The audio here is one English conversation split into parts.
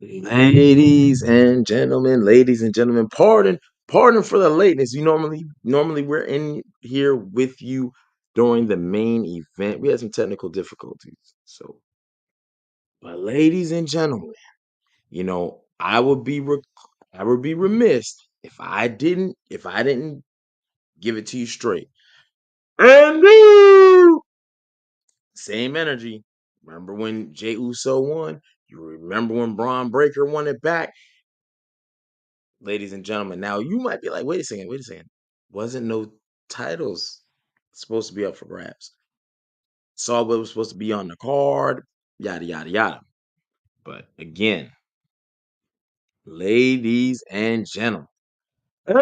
Ladies and gentlemen, pardon for the lateness. Normally we're in here with you during the main event. We had some technical difficulties. So, but ladies and gentlemen, I would be remiss if I didn't give it to you straight. And same energy. Remember when Jey Uso won? You remember when Braun Breaker won it back? Ladies and gentlemen. Now you might be like, wait a second. Wasn't no titles supposed to be up for grabs? Saw what was supposed to be on the card, yada yada yada. But again, ladies and gentlemen, and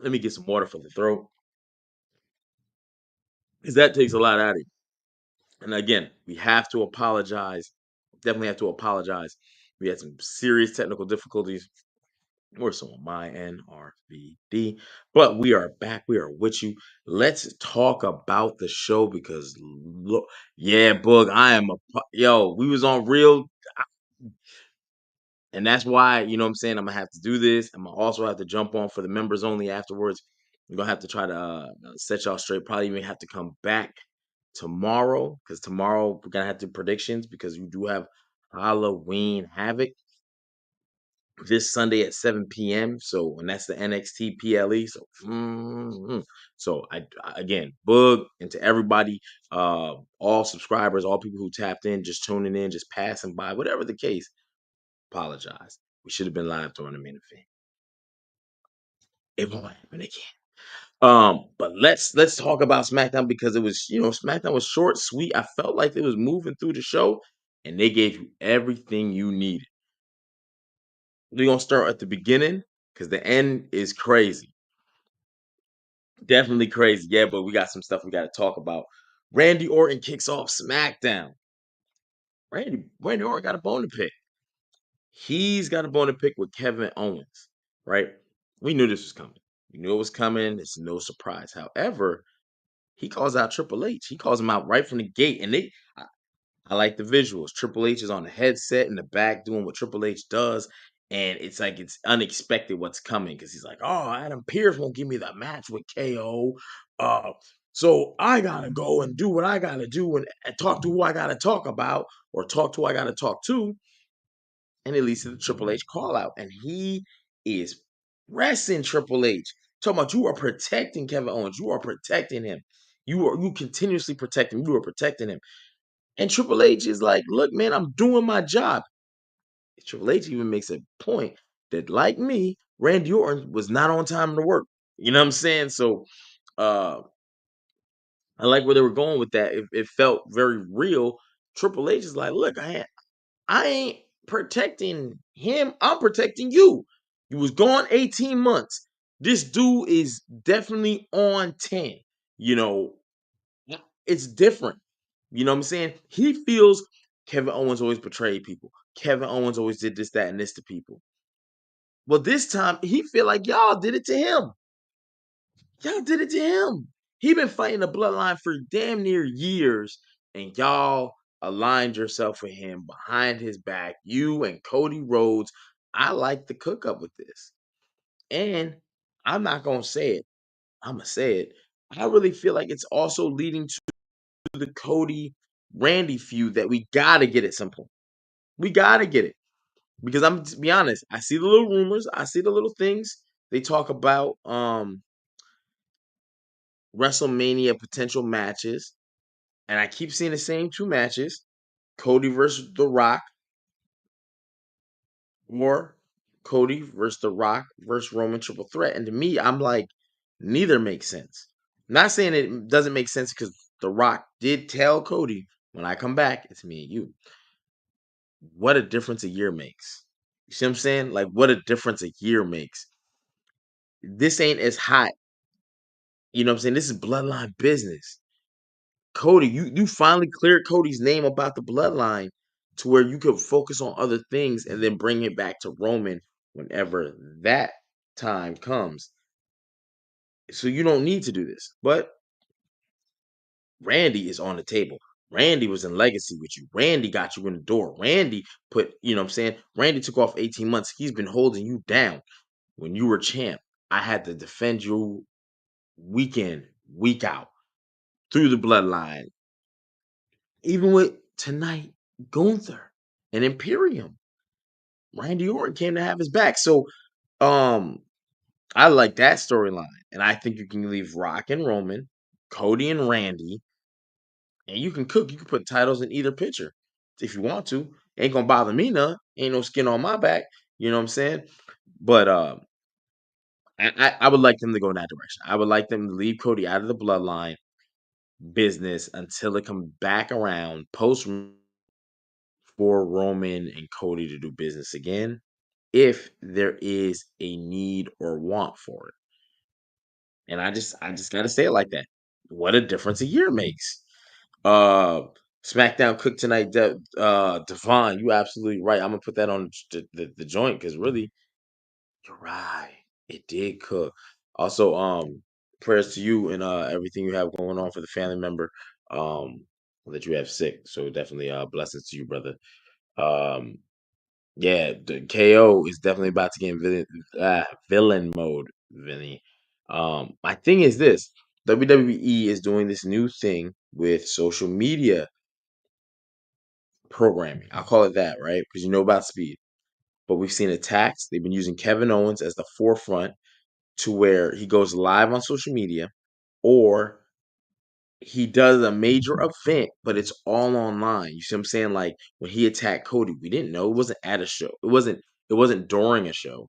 let me get some water for the throat, because that takes a lot out of you. And again, we have to apologize. Definitely have to apologize. We had some serious technical difficulties. More so on my end, RVD. But we are back. We are with you. Let's talk about the show because look, yeah, Boog, yo, we was on real, and that's why, you know what I'm saying, I'm gonna have to do this. I'm gonna also have to jump on for the members only afterwards. We're gonna have to try to set y'all straight. Probably even have to come back tomorrow because tomorrow we're gonna have to do predictions because you do have Halloween Havoc this Sunday at 7 p.m. So, and that's the NXT PLE. So, again, Boog, and to everybody, all subscribers, all people who tapped in, just tuning in, just passing by, whatever the case, apologize. We should have been live during the main event. It won't happen again. But let's talk about SmackDown because it was, SmackDown was short, sweet. I felt like it was moving through the show, and they gave you everything you needed. We're gonna start at the beginning because the end is crazy. Definitely crazy. Yeah, but we got some stuff we got to talk about. Randy Orton kicks off SmackDown. Randy Orton got a bone to pick. He's got a bone to pick with Kevin Owens, right? We knew this was coming. We knew it was coming. It's no surprise. However, he calls out Triple H. He calls him out right from the gate. And I like the visuals. Triple H is on the headset in the back doing what Triple H does. And it's like it's unexpected what's coming because he's like, oh, Adam Pearce won't give me that match with KO. Uh, so I gotta go and do what I gotta do and talk to who I gotta talk about or talk to who I gotta talk to. And it leads to the Triple H call out. And he is pressing Triple H. Talking about you are protecting Kevin Owens. You are protecting him. You continuously protect him. You are protecting him. And Triple H is like, look, man, I'm doing my job. Triple H even makes a point that, like me, Randy Orton was not on time to work. You know what I'm saying? So uh I like where they were going with that. It felt very real. Triple H is like, look, I ain't protecting him. I'm protecting you. You was gone 18 months. This dude is definitely on 10. You know, it's different. You know what I'm saying? He feels Kevin Owens always betrayed people. Kevin Owens always did this, that, and this to people. Well, this time he feel like y'all did it to him. Y'all did it to him. He been fighting the bloodline for damn near years, and y'all aligned yourself with him behind his back. You and Cody Rhodes. I like the cook up with this. And I'm not gonna say it. I'm gonna say it. I really feel like it's also leading to the Cody Randy feud that we gotta get at some point. We gotta get it. Because I'm to be honest, I see the little rumors, I see the little things they talk about WrestleMania potential matches, and I keep seeing the same two matches: Cody versus The Rock, or Cody versus The Rock versus Roman Triple Threat. And to me, I'm like, neither makes sense. I'm not saying it doesn't make sense because The Rock did tell Cody, when I come back, it's me and you. What a difference a year makes. You see what I'm saying? Like, what a difference a year makes. This ain't as hot. You know what I'm saying? This is bloodline business. Cody, you finally cleared Cody's name about the bloodline to where you could focus on other things and then bring it back to Roman whenever that time comes. So you don't need to do this. But Randy is on the table. Randy was in legacy with you. Randy got you in the door. Randy put, you know what I'm saying? Randy took off 18 months. He's been holding you down. When you were champ, I had to defend you week in, week out, through the bloodline. Even with tonight, Gunther and Imperium. Randy Orton came to have his back. So um I like that storyline. And I think you can leave Rock and Roman, Cody and Randy, and you can cook. You can put titles in either picture if you want to. Ain't gonna bother me none. Ain't no skin on my back. You know what I'm saying? But I would like them to go in that direction. I would like them to leave Cody out of the bloodline business until it comes back around post for Roman and Cody to do business again, if there is a need or want for it. And I just gotta say it like that. What a difference a year makes. Uh SmackDown Cook tonight, Devon, you absolutely right. I'm gonna put that on the joint because really, you're right. It did cook. Also, prayers to you and everything you have going on for the family member that you have sick. So definitely blessings to you, brother. Um yeah, the KO is definitely about to get in villain mode, Vinny. My thing is this: WWE is doing this new thing with social media programming. I'll call it that, right? Because you know about speed. But we've seen attacks. They've been using Kevin Owens as the forefront to where he goes live on social media, or he does a major event, but it's all online. You see what I'm saying? Like when he attacked Cody, we didn't know it wasn't at a show. It wasn't during a show.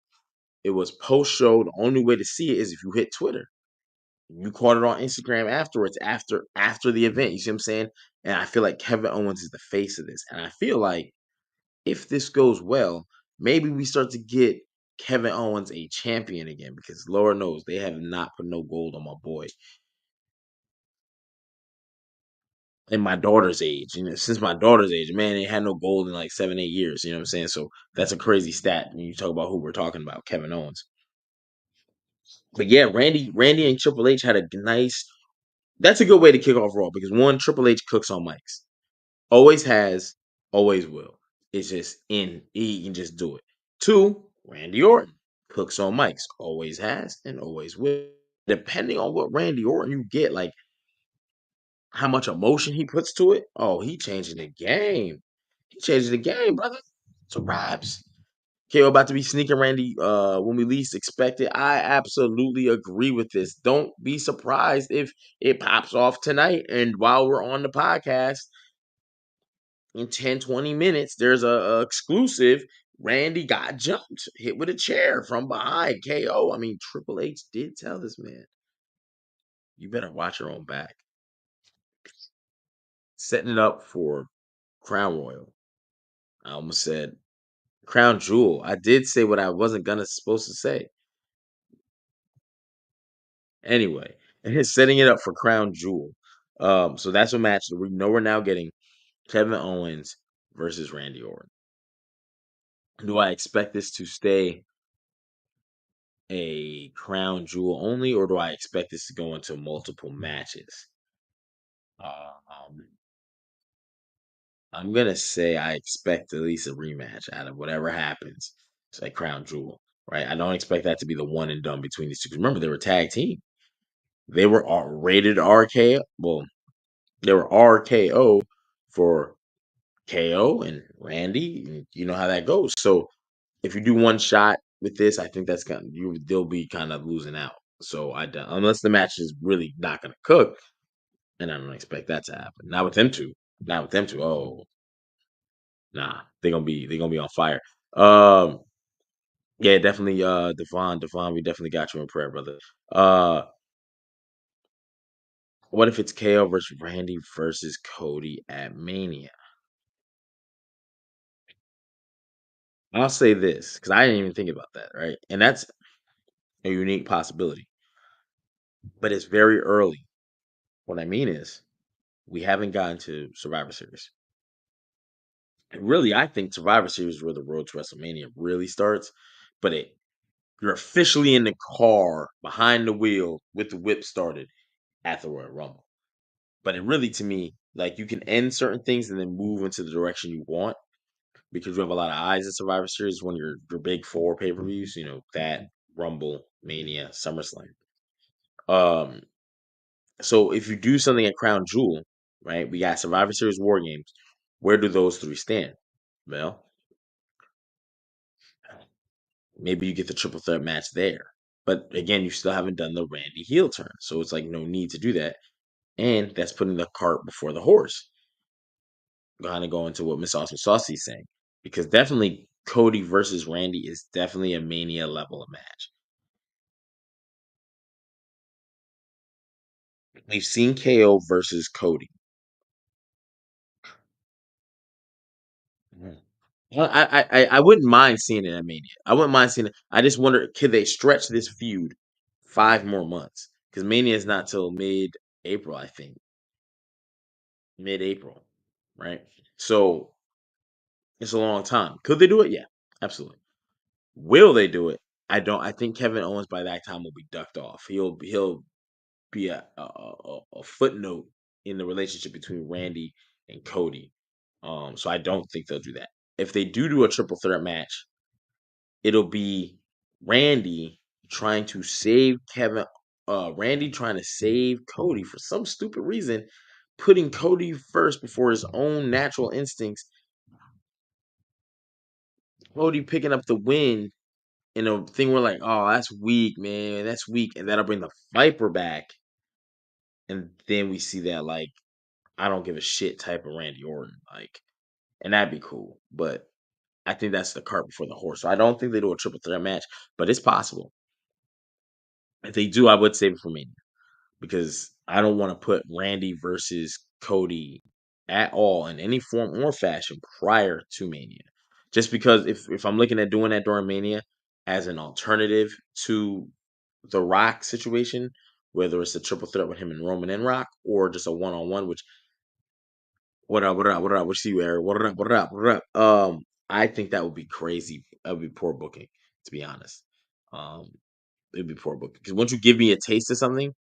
It was post show. The only way to see it is if you hit Twitter. You caught it on Instagram afterwards, after the event. You see what I'm saying? And I feel like Kevin Owens is the face of this. And I feel like if this goes well, maybe we start to get Kevin Owens a champion again because Lord knows they have not put no gold on my boy in my daughter's age. You know, since my daughter's age, man, they had no gold in like 7, 8 years. You know what I'm saying? So that's a crazy stat when you talk about who we're talking about, Kevin Owens. But yeah, Randy and Triple H had a nice. That's a good way to kick off Raw because one, Triple H cooks on mics, always has, always will. It's just in he can just do it. Two, Randy Orton cooks on mics, always has and always will. Depending on what Randy Orton you get, like how much emotion he puts to it. Oh, he changing the game. He changing the game, brother. It's a raps. KO about to be sneaking Randy when we least expect it. I absolutely agree with this. Don't be surprised if it pops off tonight. And while we're on the podcast, in 10, 20 minutes, there's a exclusive. Randy got jumped, hit with a chair from behind. KO. I mean, Triple H did tell this man, you better watch your own back. Setting it up for Crown Royal. I almost said Crown Jewel. I did say what I wasn't gonna supposed to say. Anyway, and he's setting it up for Crown Jewel. So that's a match that we know we're now getting Kevin Owens versus Randy Orton. Do I expect this to stay a Crown Jewel only, or do I expect this to go into multiple matches? Um, I'm gonna say I expect at least a rematch out of whatever happens. It's like Crown Jewel, right? I don't expect that to be the one and done between these two. 'Cause remember, they were tag team. They were rated RKO. Well, they were RKO for KO and Randy, and you know how that goes. So if you do one shot with this, I think that's kind of they'll be kind of losing out. So I don't, unless the match is really not going to cook, and I don't expect that to happen. Not with them two. Not with them two. Oh, nah, they're gonna be on fire. Um, yeah, definitely. Devon, we definitely got you in prayer, brother. Uh, what if it's KO versus Randy versus Cody at Mania? I'll say this because I didn't even think about that, right? And that's a unique possibility, but it's very early. What I mean is, we haven't gotten to Survivor Series. And really, I think Survivor Series is where the road to WrestleMania really starts. But you're officially in the car behind the wheel with the whip started at the Royal Rumble. But it really, to me, Like you can end certain things and then move into the direction you want because you have a lot of eyes at Survivor Series. One of your big four pay per views, that Rumble, Mania, SummerSlam. Um, so if you do something at Crown Jewel, right? We got Survivor Series War Games. Where do those three stand? Well, maybe you get the triple threat match there. But again, you still haven't done the Randy heel turn. So it's like no need to do that. And that's putting the cart before the horse. Kind of go into what Miss Awesome Saucy is saying. Because definitely Cody versus Randy is definitely a Mania level of match. We've seen KO versus Cody. Mhm. Well, I wouldn't mind seeing it at Mania. I wouldn't mind seeing it. I just wonder, could they stretch this feud 5 more months? Because Mania is not till mid-April, I think. Mid-April, right? So it's a long time. Could they do it? Yeah, absolutely. Will they do it? I don't. I think Kevin Owens by that time will be ducked off. He'll be a footnote in the relationship between Randy and Cody. So I don't think they'll do that. If they do a triple threat match, it'll be Randy trying to save Randy trying to save Cody for some stupid reason, putting Cody first before his own natural instincts. Cody picking up the win in a thing where like, oh, that's weak, man, that's weak, and that'll bring the Viper back, and then we see that like I don't give a shit type of Randy Orton, like, and that'd be cool. But I think that's the cart before the horse. So I don't think they do a triple threat match, but it's possible. If they do, I would save it for me because I don't want to put Randy versus Cody at all in any form or fashion prior to Mania. Just because if I'm looking at doing that during Mania as an alternative to the Rock situation, whether it's a triple threat with him and Roman and Rock, or just a one on one, which what up, what up, what up, what you, Eric? What up, what up, what up? I think that would be crazy. That would be poor booking, to be honest. Um, it'd be poor booking because once you give me a taste of something,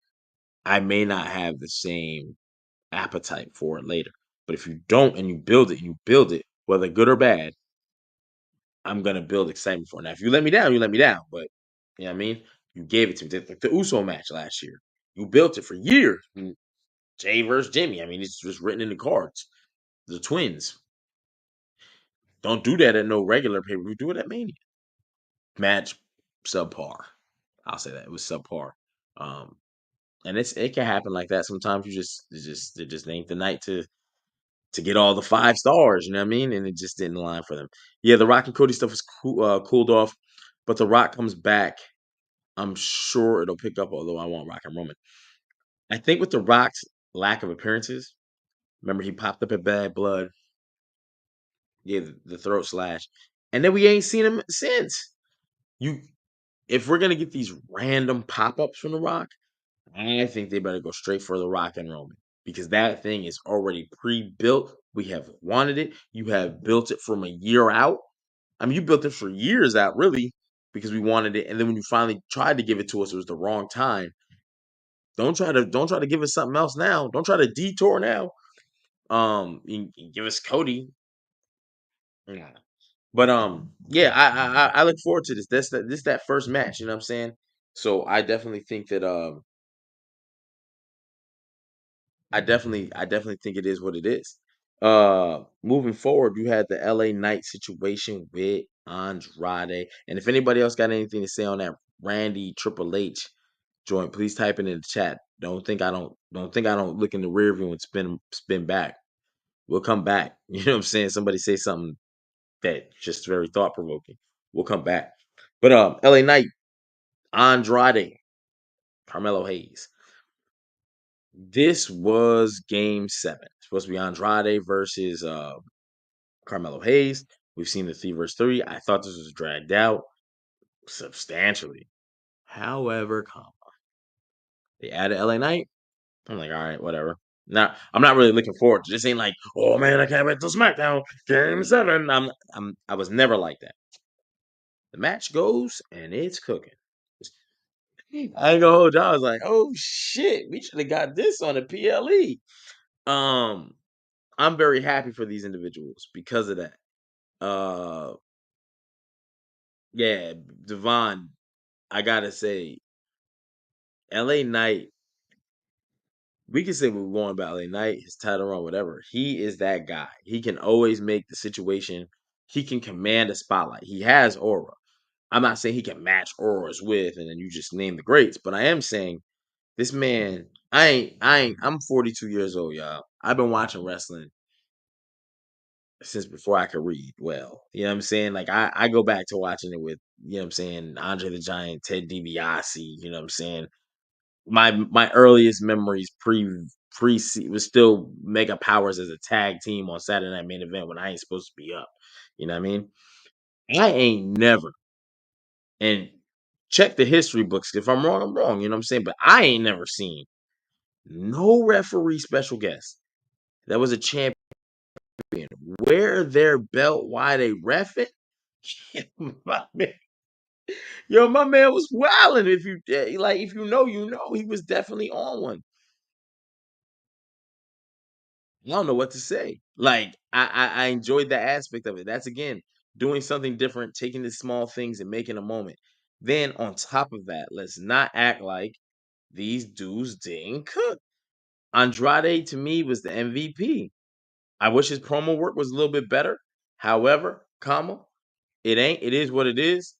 I may not have the same appetite for it later. But if you don't and you build it, whether good or bad, I'm gonna build excitement for it. Now, if you let me down, you let me down. But you know what I mean? You gave it to me. Like the Uso match last year. You built it for years. Jay versus Jimmy. I mean, it's just written in the cards. The twins. Don't do that at no regular pay per view. Do it at Mania. Match subpar. I'll say that. It was subpar. Um, and it can happen like that. Sometimes it just ain't the night to get all the 5 stars, you know what I mean? And it just didn't align for them. Yeah, the Rock and Cody stuff was cooled off, but the Rock comes back. I'm sure it'll pick up, although I want Rock and Roman. I think with the Rock's lack of appearances, remember he popped up at Bad Blood, yeah, the throat slash, and then we ain't seen him since. You, if we're gonna get these random pop ups from the Rock, I think they better go straight for the Rock and Roman because that thing is already pre-built. We have wanted it. You have built it from a year out. I mean, you built it for years out, really, because we wanted it. And then when you finally tried to give it to us, it was the wrong time. Don't try to give us something else now. Don't try to detour now. You give us Cody. Yeah. But yeah, I look forward to this. That first match. You know what I'm saying? So I definitely think that I definitely think it is what it is. Moving forward, you had the LA Knight situation with Andrade. And if anybody else got anything to say on that Randy Triple H joint, please type it in the chat. Don't think I don't look in the rear view and spin back. We'll come back. You know what I'm saying? Somebody say something that just very thought provoking. We'll come back. But LA Knight, Andrade, Carmelo Hayes. This was game 7. It's supposed to be Andrade versus Carmelo Hayes. We've seen the 3 versus 3. I thought this was dragged out substantially. However, they added LA Knight. I'm like, all right, whatever. Now, I'm not really looking forward to this. Ain't like, oh man, I can't wait till SmackDown Game 7. I was never like that. The match goes and it's cooking. I ain't gonna hold y'all. I was like, oh shit, we should have got this on the PLE. I'm very happy for these individuals because of that. Uh, yeah, Devon, I gotta say, LA Knight, we can say what we want about LA Knight, his title run, whatever. He is that guy. He can always make the situation, he can command a spotlight. He has aura. I'm not saying he can match auras with, and then you just name the greats, but I am saying this man, I'm 42 years old, y'all. I've been watching wrestling since before I could read well. You know what I'm saying? Like I go back to watching it with, you know what I'm saying, Andre the Giant, Ted DiBiase, you know what I'm saying? My earliest memories pre was still Mega Powers as a tag team on Saturday Night Main Event when I ain't supposed to be up. You know what I mean? I ain't never, and check the history books. If I'm wrong, I'm wrong. You know what I'm saying? But I ain't never seen no referee special guest that was a champion wear their belt while they reffing. My man, yo, my man was wilding. If you like, if you know, you know, he was definitely on one. I don't know what to say. Like, I enjoyed that aspect of it. That's again doing something different, taking the small things and making a moment. Then on top of that, let's not act like these dudes didn't cook. Andrade to me was the MVP. I wish his promo work was a little bit better. However, comma, it ain't. It is what it is.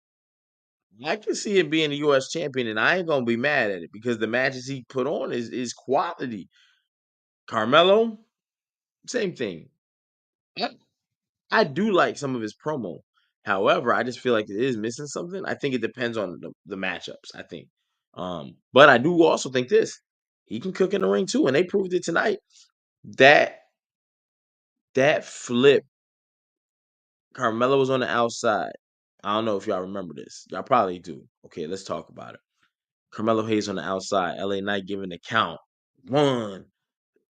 I can see him being the US champion, and I ain't gonna be mad at it because the matches he put on is quality. Carmelo, same thing. I, I do like some of his promo. However, I just feel like it is missing something. I think it depends on the matchups, I think. But I do also think this. He can cook in the ring too, and they proved it tonight. That that flip, Carmelo was on the outside. I don't know if y'all remember this. Y'all probably do. Okay, let's talk about it. Carmelo Hayes on the outside. LA Knight giving the count. 1,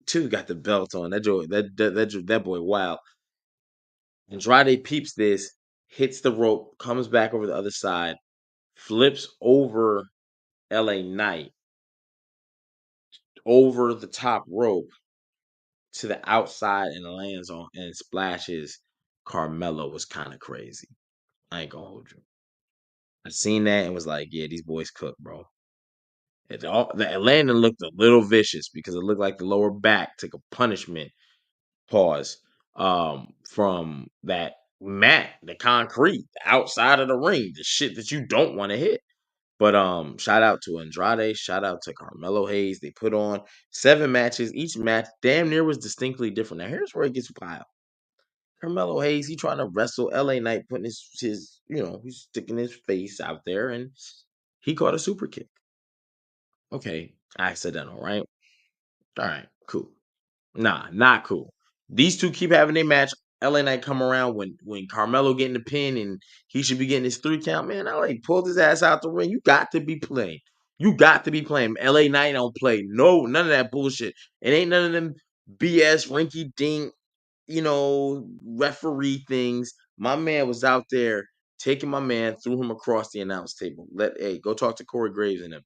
2, got the belt on. That boy wild. Andrade peeps this, hits the rope, comes back over the other side, flips over LA Knight over the top rope to the outside and lands on and splashes Carmelo. Was kind of crazy. I ain't gonna hold you. I seen that and was like, yeah, these boys cook, bro. The landing looked a little vicious because it looked like the lower back took a punishment pause from that mat, the concrete, the outside of the ring, the shit that you don't want to hit. But shout out to Andrade, shout out to Carmelo Hayes. They put on 7 matches. Each match damn near was distinctly different. Now here's where it gets wild. Carmelo Hayes, he trying to wrestle LA Knight, putting his he's sticking his face out there, and he caught a super kick. Okay, accidental, right? All right, cool. Nah, not cool. These two keep having their match. LA Knight come around when Carmelo getting the pin and he should be getting his 3 count. Man, LA pulled his ass out the ring. You got to be playing. You got to be playing. LA Knight don't play. No, none of that bullshit. It ain't none of them BS rinky dink, referee things. My man was out there taking my man, threw him across the announce table. Go talk to Corey Graves and him.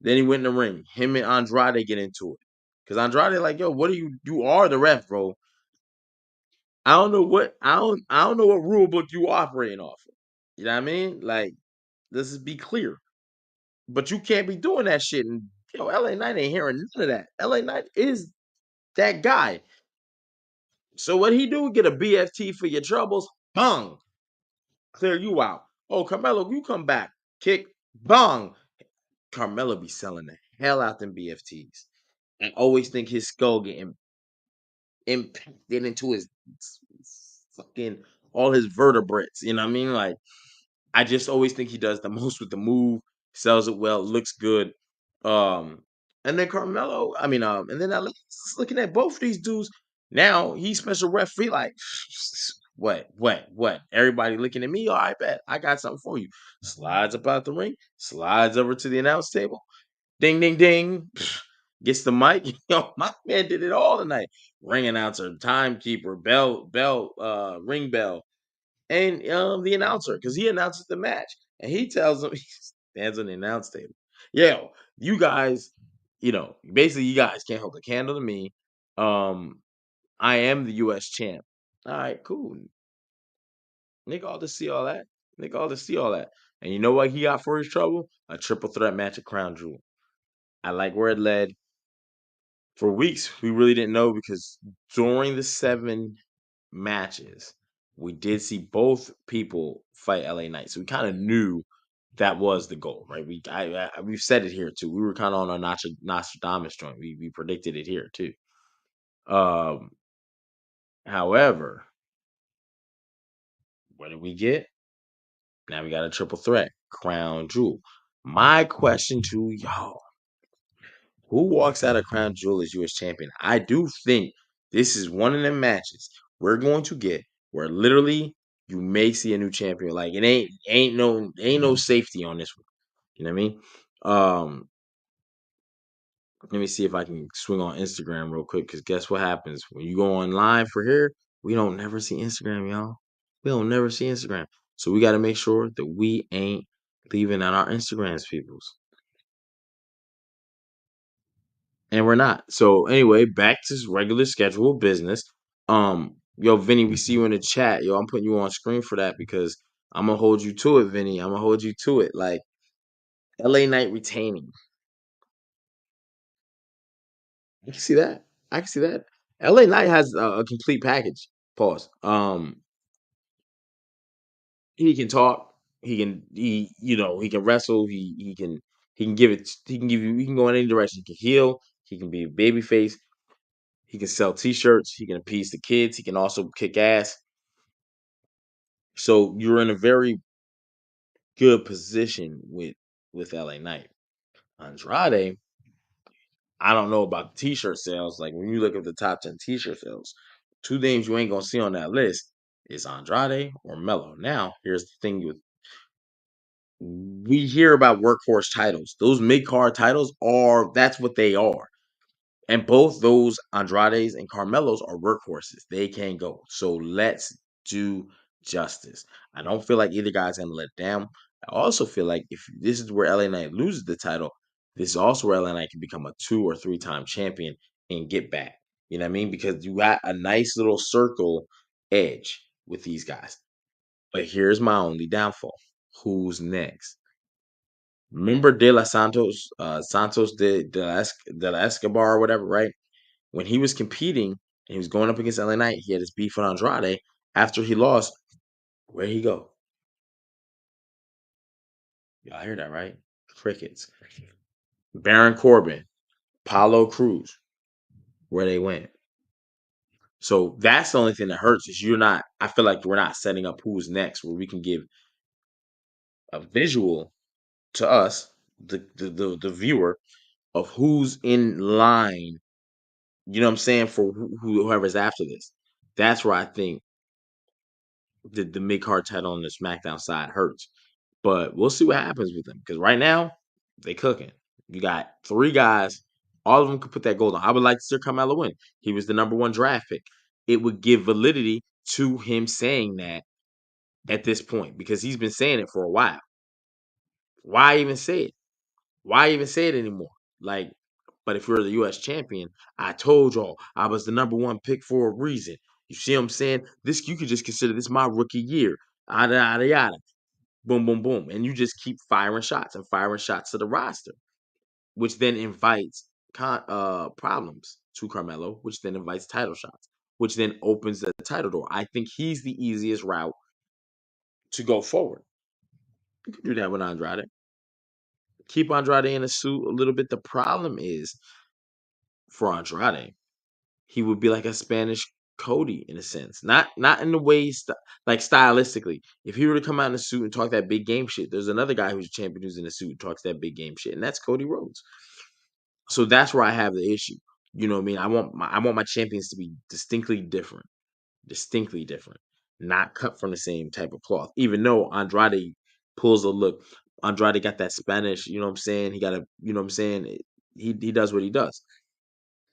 Then he went in the ring. Him and Andrade get into it. Cause Andrade like, yo, what are you? You are the ref, bro. I don't know what rule book you operating off of. You know what I mean? Like, let's just be clear. But you can't be doing that shit. And LA Knight ain't hearing none of that. LA Knight is that guy. So what he do? Get a BFT for your troubles. Bang. Clear you out. Oh, Carmelo, you come back. Kick. Bang. Carmelo be selling the hell out them BFTs. I always think his skull getting impacted into his fucking all his vertebrates. You know what I mean? Like, I just always think he does the most with the move, sells it well, looks good. Um, and then Carmelo, and then I was looking at both of these dudes. Now he's special referee. Like, what? Everybody looking at me. Oh, I bet I got something for you. Slides up out the ring, slides over to the announce table. Ding, ding, ding. Gets the mic. My man did it all tonight. Ring announcer, timekeeper, ring bell, and the announcer, because he announces the match. And he tells them, he stands on the announce table. Yo, you guys, basically you guys can't hold a candle to me. I am the US champ. All right, cool. Nigga ought to see all that. Nigga ought to see all that. And you know what he got for his trouble? A triple threat match at Crown Jewel. I like where it led. For weeks, we really didn't know because during the 7 matches, we did see both people fight LA Knight. So we kind of knew that was the goal, right? We've said it here too. We were kind of on our Nostradamus joint. We predicted it here too. Um, However, what did we get? Now we got a triple threat, Crown Jewel. My question to y'all: who walks out of Crown Jewel as U.S. champion? I do think this is one of them matches we're going to get where literally you may see a new champion. Like it ain't no safety on this one. You know what I mean? Let me see if I can swing on Instagram real quick. Because guess what happens when you go online for here? We don't never see Instagram, y'all. We don't never see Instagram. So we got to make sure that we ain't leaving out our Instagrams, peoples. And we're not. So anyway, back to regular scheduled business. Yo, Vinny, we see you in the chat. Yo, I'm putting you on screen for that because I'm gonna hold you to it, Vinny. I'm gonna hold you to it. Like LA Knight retaining. I can see that. I can see that. LA Knight has a complete package. Pause. He can talk. He can wrestle. He can go in any direction. He can heal. He can be a baby face. He can sell T-shirts. He can appease the kids. He can also kick ass. So you're in a very good position with LA Knight. Andrade, I don't know about the T-shirt sales. Like when you look at the top 10 T-shirt sales, two names you ain't gonna see on that list is Andrade or Mello. Now, here's the thing with we hear about workhorse titles. Those mid card titles are that's what they are. And both those Andrades and Carmelos are workhorses. They can go. So let's do justice. I don't feel like either guy's gonna let down. I also feel like if this is where LA Knight loses the title, this is also where LA Knight can become a 2 or 3 time champion and get back. You know what I mean? Because you got a nice little circle edge with these guys. But here's my only downfall. Who's next? Remember De La Santos, de la Escobar or whatever, right? When he was competing and he was going up against LA Knight, he had his beef with Andrade. After he lost, where'd he go? Y'all hear that, right? Crickets. Baron Corbin, Paulo Cruz, where they went. So that's the only thing that hurts is you're not. I feel like we're not setting up who's next, where we can give a visual to us, the viewer, of who's in line. You know what I'm saying for whoever's after this. That's where I think the mid card title on the SmackDown side hurts. But we'll see what happens with them because right now they cooking. You got 3 guys, all of them could put that gold on. I would like to see Carmelo win. He was the #1 draft pick. It would give validity to him saying that at this point because he's been saying it for a while. Why even say it? Why even say it anymore? Like, but if you're the U.S. champion, I told y'all I was the #1 pick for a reason. You see what I'm saying? This you could just consider this my rookie year. Yada yada yada. Boom, boom, boom. And you just keep firing shots and firing shots to the roster, which then invites problems to Carmelo, which then invites title shots, which then opens the title door. I think he's the easiest route to go forward. You can do that with Andrade. Keep Andrade in a suit a little bit. The problem is for Andrade, he would be like a Spanish Cody in a sense, not in the way like stylistically. If he were to come out in a suit and talk that big game shit, there's another guy who's a champion who's in a suit and talks that big game shit, and that's Cody Rhodes. So that's where I have the issue. You know what I mean? I want my champions to be distinctly different, not cut from the same type of cloth. Even though Andrade pulls a look, Andrade got that Spanish. You know what I'm saying? He got a. You know what I'm saying? He does what he does.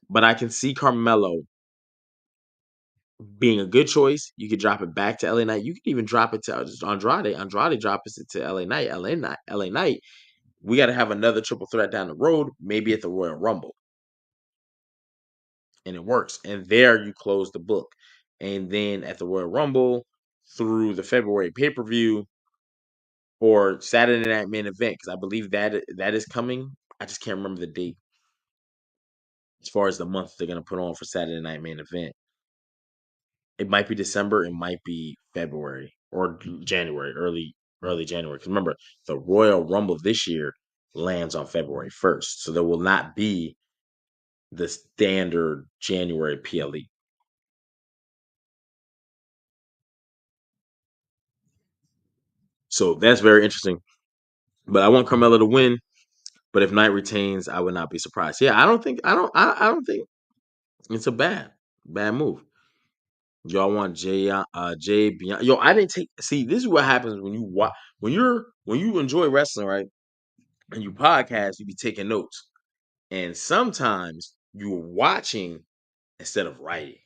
But I can see Carmelo being a good choice. You could drop it back to LA Knight. You could even drop it to Andrade. Andrade drops it to LA Knight. LA Knight. We got to have another triple threat down the road, maybe at the Royal Rumble. and it works. And there you close the book. And then at the Royal Rumble, through the February pay per view or Saturday Night Main Event, because I believe that is coming. I just can't remember the date as far as the month they're gonna put on for Saturday Night Main Event. It might be December, it might be February or January, early January. Because remember, the Royal Rumble this year lands on February 1st, so there will not be the standard January PLE. So that's very interesting. But I want Carmella to win. But if Knight retains, I would not be surprised. Yeah, I don't think it's a bad move. Y'all want Jay Beyond. Yo, I didn't take see, this is what happens when you watch when you enjoy wrestling, right? And you podcast, you be taking notes. And sometimes you're watching instead of writing.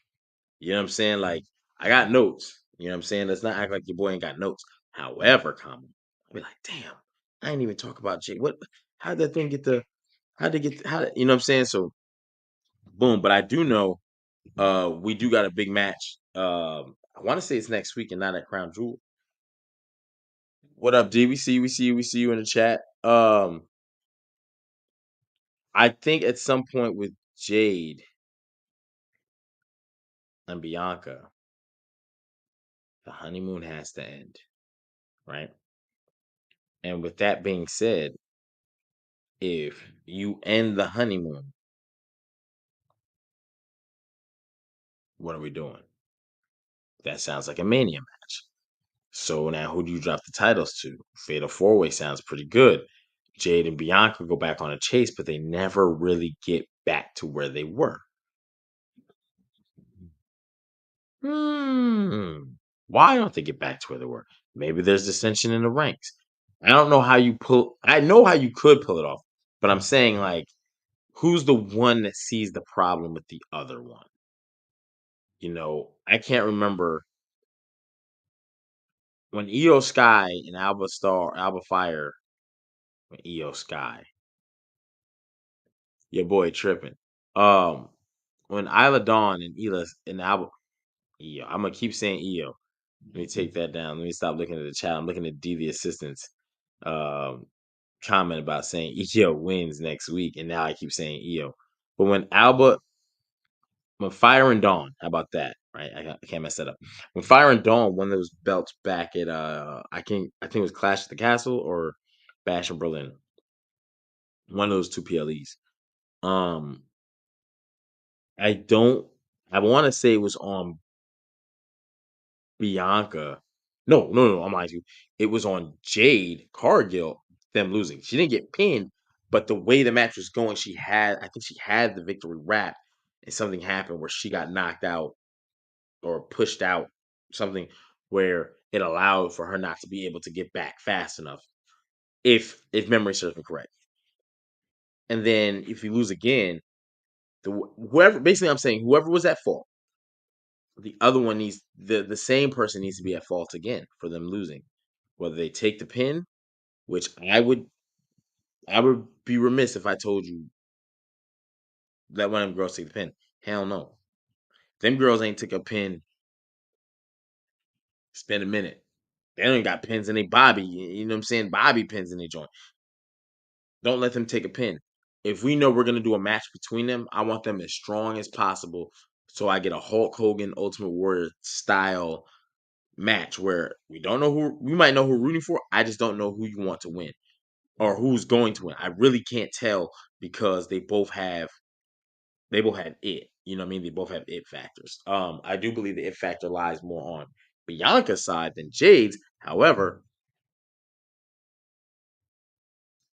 You know what I'm saying? Like, I got notes. You know what I'm saying? Let's not act like your boy ain't got notes. However, comma, I'll be like, damn, I ain't even talk about Jay. What how'd that thing get the how'd they get how you know what I'm saying? So boom. But I do know we do got a big match. I want to say it's next week and not at Crown Jewel. What up, D? We see you in the chat. I think at some point with Jade and Bianca, the honeymoon has to end, right? And with that being said, if you end the honeymoon, what are we doing? That sounds like a Mania match. So now who do you drop the titles to? Fatal Four Way sounds pretty good. Jade and Bianca go back on a chase, but they never really get back to where they were. Hmm. Why don't they get back to where they were? Maybe there's dissension in the ranks. I don't know how you pull. I know how you could pull it off, but I'm saying like, who's the one that sees the problem with the other one? I can't remember when Io Sky and Alba Fire, when Io Sky, your boy tripping. Um, when Isla Dawn and Ela and Alba, Io, I'm gonna keep saying Io. Let me take that down. Let me stop looking at the chat. I'm looking at D the assistant's comment about saying Io wins next week, and now I keep saying Io. But when Fire and Dawn, how about that? Right, I can't mess that up. When Fire and Dawn won those belts back at I think it was Clash at the Castle or Bash in Berlin, one of those two PLEs. Um, I don't. I want to say it was on Bianca. No. I'm lying to you. It was on Jade Cargill. Them losing. She didn't get pinned, but the way the match was going, I think she had the victory wrapped, and something happened where she got knocked out or pushed out, something where it allowed for her not to be able to get back fast enough, if memory serves me correct. And then if you lose again, whoever basically I'm saying whoever was at fault, the other one needs the same person needs to be at fault again for them losing. Whether they take the pin, which I would be remiss if I told you that one of them girls take the pin. Hell no. Them girls ain't took a pin. Spend a minute. They don't got pins in a bobby. You know what I'm saying? Bobby pins in their joint. Don't let them take a pin. If we know we're gonna do a match between them, I want them as strong as possible, so I get a Hulk Hogan Ultimate Warrior style match where we might know who we're rooting for. I just don't know who you want to win or who's going to win. I really can't tell because they both have it. You know what I mean? They both have it factors. I do believe the it factor lies more on Bianca's side than Jade's. However,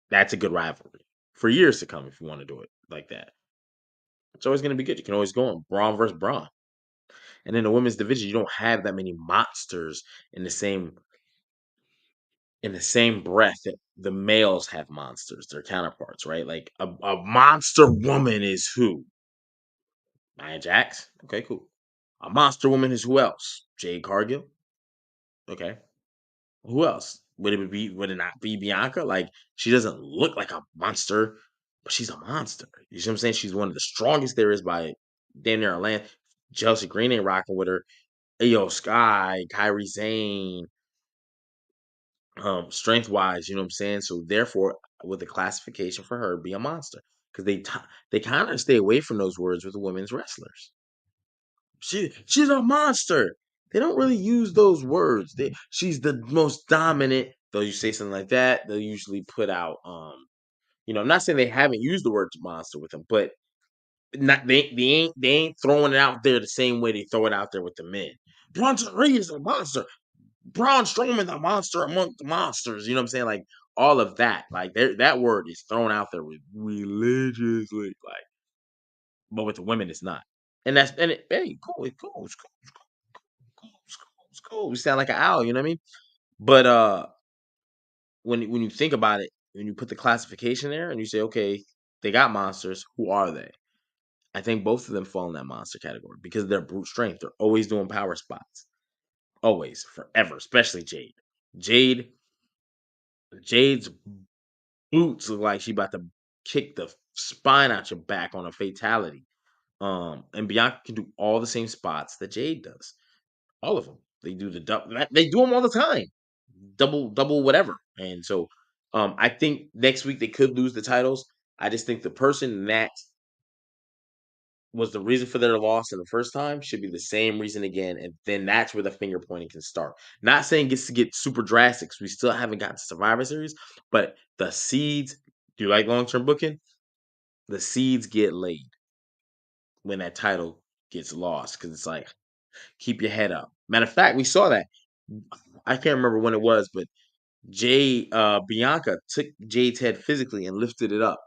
that's a good rivalry for years to come if you want to do it like that. It's always going to be good. You can always go on Braun versus Braun. And in the women's division, you don't have that many monsters in the same breath that the males have monsters, their counterparts, right? Like a monster woman is who? Nia Jax. Okay, cool. A monster woman is who else? Jade Cargill. Okay. Who else? Would it not be Bianca? Like, she doesn't look like a monster, but she's a monster. You see what I'm saying? She's one of the strongest there is by damn near Atlanta. Chelsea Green ain't rocking with her. Ayo Sky, Kyrie Zane, strength wise, you know what I'm saying? So therefore, with the classification for her, be a monster because they kind of stay away from those words with the women's wrestlers. She's a monster. They don't really use those words. She's the most dominant. Though you say something like that, they'll usually put out I'm not saying they haven't used the word monster with them, but not they ain't throwing it out there the same way they throw it out there with the men. Bronson Reed is a monster. Braun Strowman, the monster among the monsters. You know what I'm saying? Like all of that. Like that word is thrown out there with religiously, like, but with the women, it's not. Hey, cool, it's cool, it's cool, it's cool, it's cool, it's cool. We sound like an owl, you know what I mean? But when you think about it, when you put the classification there and you say, okay, they got monsters, who are they? I think both of them fall in that monster category because they're brute strength. They're always doing power spots. Always, forever, especially Jade. Jade, Jade's boots look like she about to kick the spine out your back on a fatality. And Bianca can do all the same spots that Jade does. All of them. They do the double. They do them all the time. Double, whatever. And so, I think next week they could lose the titles. I just think the person that was the reason for their loss in the first time should be the same reason again, and then that's where the finger pointing can start. Not saying it gets to get super drastic, 'cause we still haven't gotten to Survivor Series, but the seeds. Do you like long term booking? The seeds get laid when that title gets lost because it's like keep your head up. Matter of fact, we saw that. I can't remember when it was, but Bianca took Jade's head physically and lifted it up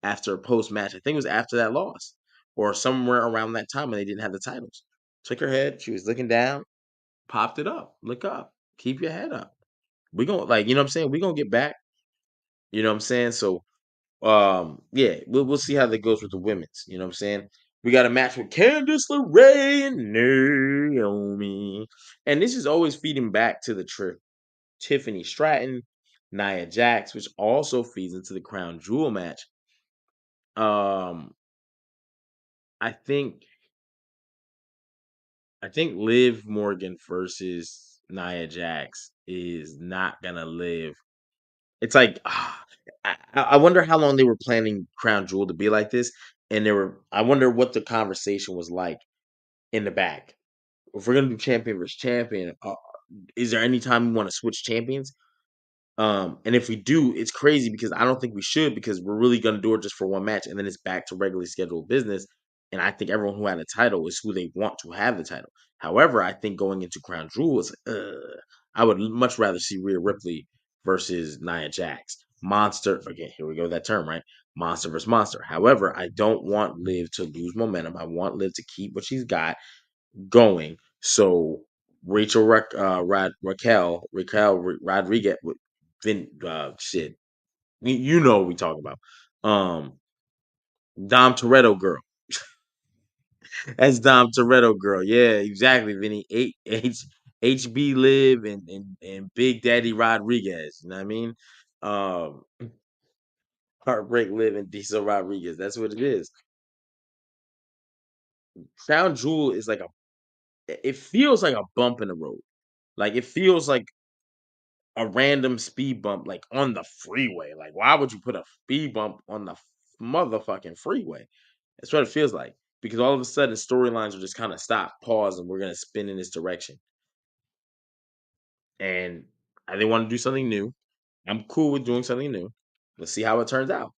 after a post match. I think it was after that loss or somewhere around that time when they didn't have the titles. Took her head, she was looking down, popped it up. Look up. Keep your head up. We gonna you know what I'm saying? We gonna get back. You know what I'm saying? So yeah, we'll see how that goes with the women's. You know what I'm saying? We got a match with Candice LeRae and Naomi. And this is always feeding back to the Tiffany Stratton, Nia Jax, which also feeds into the Crown Jewel match. Um, I think Liv Morgan versus Nia Jax is not gonna live. It's like I wonder how long they were planning Crown Jewel to be like this, and I wonder what the conversation was like in the back. If we're gonna do champion versus champion, is there any time we want to switch champions? And if we do, it's crazy because I don't think we should because we're really gonna do it just for one match and then it's back to regularly scheduled business. And I think everyone who had a title is who they want to have the title. However, I think going into Crown Jewel is I would much rather see Rhea Ripley versus Nia Jax. Monster again, here we go, that term, right? Monster versus monster. However, I don't want Liv to lose momentum. I want Liv to keep what she's got going. So Raquel Rodriguez, then shit, you know what we talking about. Dom Toretto girl, that's Dom Toretto girl. Yeah, exactly. Vinny HB Live and Big Daddy Rodriguez. You know what I mean? Um, Heartbreak Live and Diesel Rodriguez. That's what it is. Crown Jewel is like it feels like a bump in the road. Like it feels like a random speed bump like on the freeway. Like, why would you put a speed bump on the motherfucking freeway? That's what it feels like. Because all of a sudden storylines will just kind of stop, pause, and we're gonna spin in this direction. And they want to do something new. I'm cool with doing something new. Let's see how it turns out.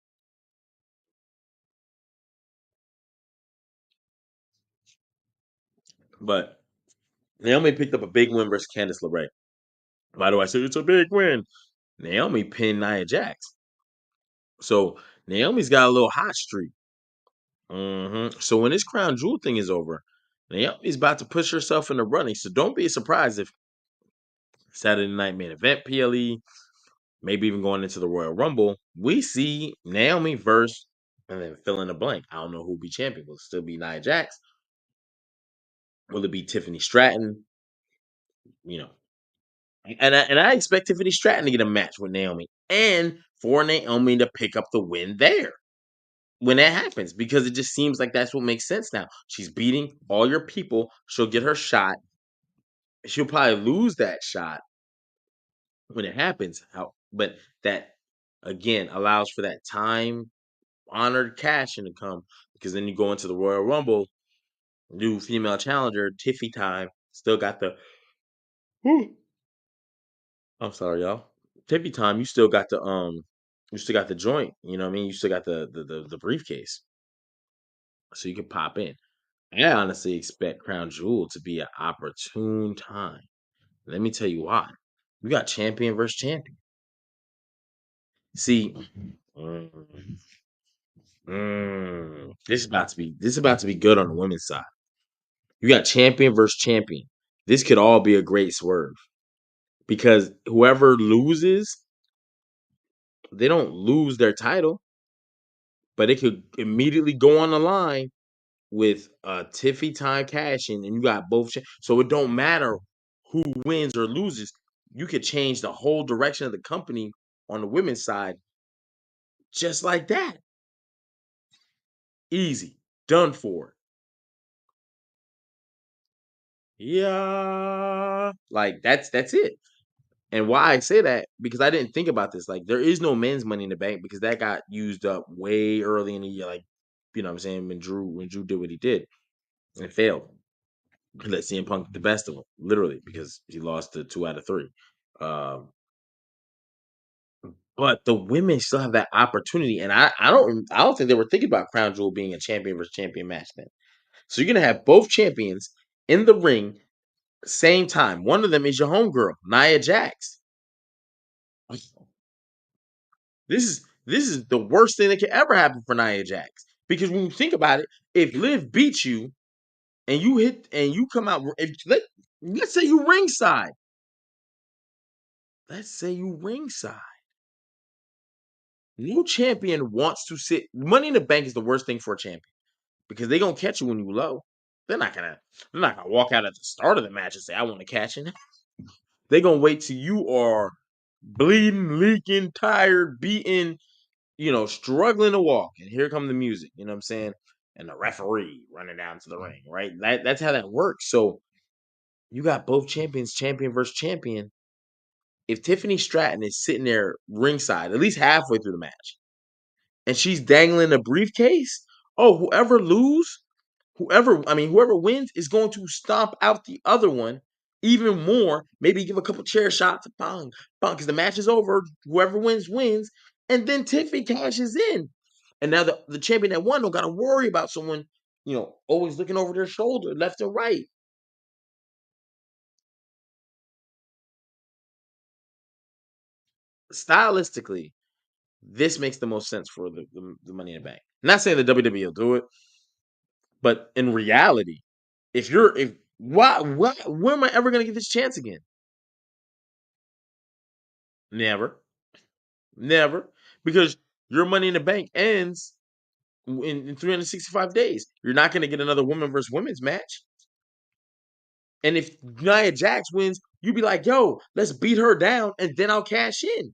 But Naomi picked up a big win versus Candice LeRae. Why do I say it's a big win? Naomi pinned Nia Jax. So Naomi's got a little hot streak. So when this crown jewel thing is over, Naomi's about to push herself in the running. So don't be surprised if Saturday night main event PLE, maybe even going into the Royal Rumble, we see Naomi versus and then fill in the blank. I don't know who will be champion. Will it still be Nia Jax? Will it be Tiffany Stratton? You know, and I expect Tiffany Stratton to get a match with Naomi and for Naomi to pick up the win there. when that happens because it just seems like that's what makes sense now. She's beating all your people. She'll get her shot. She'll probably lose that shot when it happens. But that again allows for that time honored cash in to come because then you go into the Royal Rumble, new female challenger, Tiffy time. Still got the I'm sorry, y'all. Tippy time, you still got the joint, you know what I mean? You still got the briefcase. So you can pop in. I honestly expect Crown Jewel to be an opportune time. Let me tell you why. You got champion versus champion. See, mm, this is about to be good on the women's side. You got champion versus champion. This could all be a great swerve because whoever loses, they don't lose their title, but it could immediately go on the line with Tiffy time cashing, and you got both. So it don't matter who wins or loses. You could change the whole direction of the company on the women's side just like that. Easy, done for. Yeah, like that's it. And why I say that because I didn't think about this. Like there is no men's Money in the Bank because that got used up way early in the year. Like you know what I'm saying when Drew did what he did and failed. Let CM Punk the best of him, literally, because he lost to 2 out of 3. Um, but the women still have that opportunity, and I don't think they were thinking about Crown Jewel being a champion versus champion match then. So you're gonna have both champions in the ring same time. One of them is your homegirl, Nia Jax. This is the worst thing that could ever happen for Nia Jax because when you think about it, if Liv beats you and you hit and you come out, let's say you ringside. Let's say you ringside. No champion wants to sit. Money in the Bank is the worst thing for a champion because they gonna catch you when you low. They're not gonna. They're not gonna walk out at the start of the match and say, "I want to catch in." They gonna wait till you are bleeding, leaking, tired, beaten, struggling to walk, and here come the music. You know what I'm saying? And the referee running down to the ring. Right. That's how that works. So you got both champions, champion versus champion. If Tiffany Stratton is sitting there ringside, at least halfway through the match, and she's dangling a briefcase, oh, whoever wins is going to stomp out the other one even more. Maybe give a couple chair shots, bang, bang, because the match is over. Whoever wins wins, and then Tiffany cashes in, and now the champion that won don't got to worry about someone always looking over their shoulder, left and right. Stylistically, this makes the most sense for the Money in the Bank. I'm not saying the WWE will do it, but in reality, if why when am I ever gonna get this chance again? Never, never, because your Money in the Bank ends in 365 days. You're not gonna get another woman versus women's match. And if Nia Jax wins, you be like, "Yo, let's beat her down, and then I'll cash in."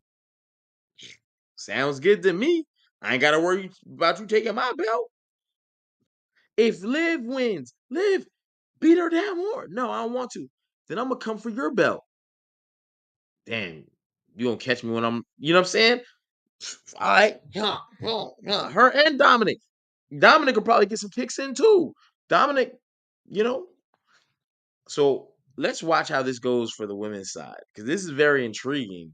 Sounds good to me. I ain't gotta worry about you taking my belt. If Liv wins, Liv beat her down more. No, I don't want to. Then I'm gonna come for your belt. Damn, you gonna catch me when you know what I'm saying? All right, yeah, yeah, yeah. Her and Dominic. Dominic will probably get some kicks in too. Dominic, you know. So let's watch how this goes for the women's side because this is very intriguing.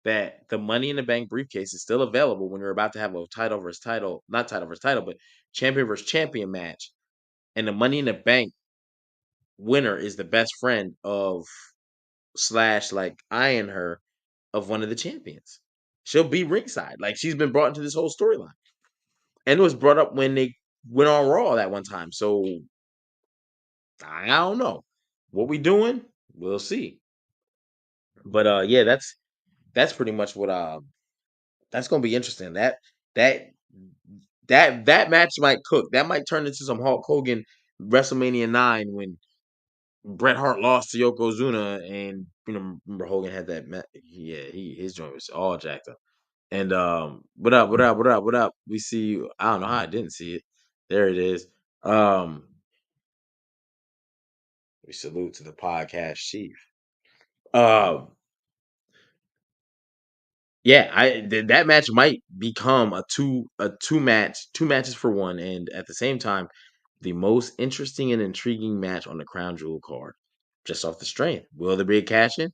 That the Money in the Bank briefcase is still available when you're about to have a title versus title, not title versus title, but champion versus champion match, and the Money in the Bank winner is the best friend of slash like eyeing her of one of the champions. She'll be ringside. Like she's been brought into this whole storyline. And it was brought up when they went on Raw that one time. So I don't know. What we doing? We'll see. But yeah, that's pretty much what that's gonna be interesting. That that match might cook. That might turn into some Hulk Hogan WrestleMania 9 when Bret Hart lost to Yokozuna and remember Hogan had that yeah, his joint was all jacked up. And what up? What up? What up? What up? We see you. I don't know how I didn't see it. There it is. Um, we salute to the podcast chief. Um, yeah, that match might become two matches for one, and at the same time, the most interesting and intriguing match on the Crown Jewel card, just off the strength. Will there be a cash in?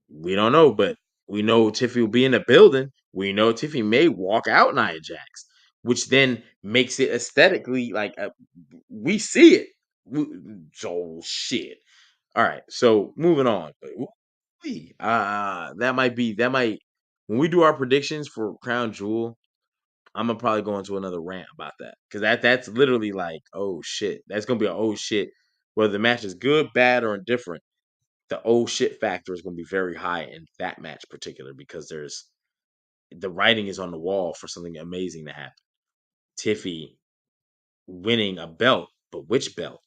We don't know, but we know Tiffy will be in the building. We know Tiffy may walk out Nia Jax, which then makes it aesthetically like we see it. So shit. All right, so moving on. That might when we do our predictions for Crown Jewel. I'm gonna probably go into another rant about that because that's literally like oh shit. That's gonna be a oh shit. Whether the match is good, bad, or indifferent, the oh shit factor is going to be very high in that match particular because there's the writing is on the wall for something amazing to happen. Tiffy winning a belt, but which belt?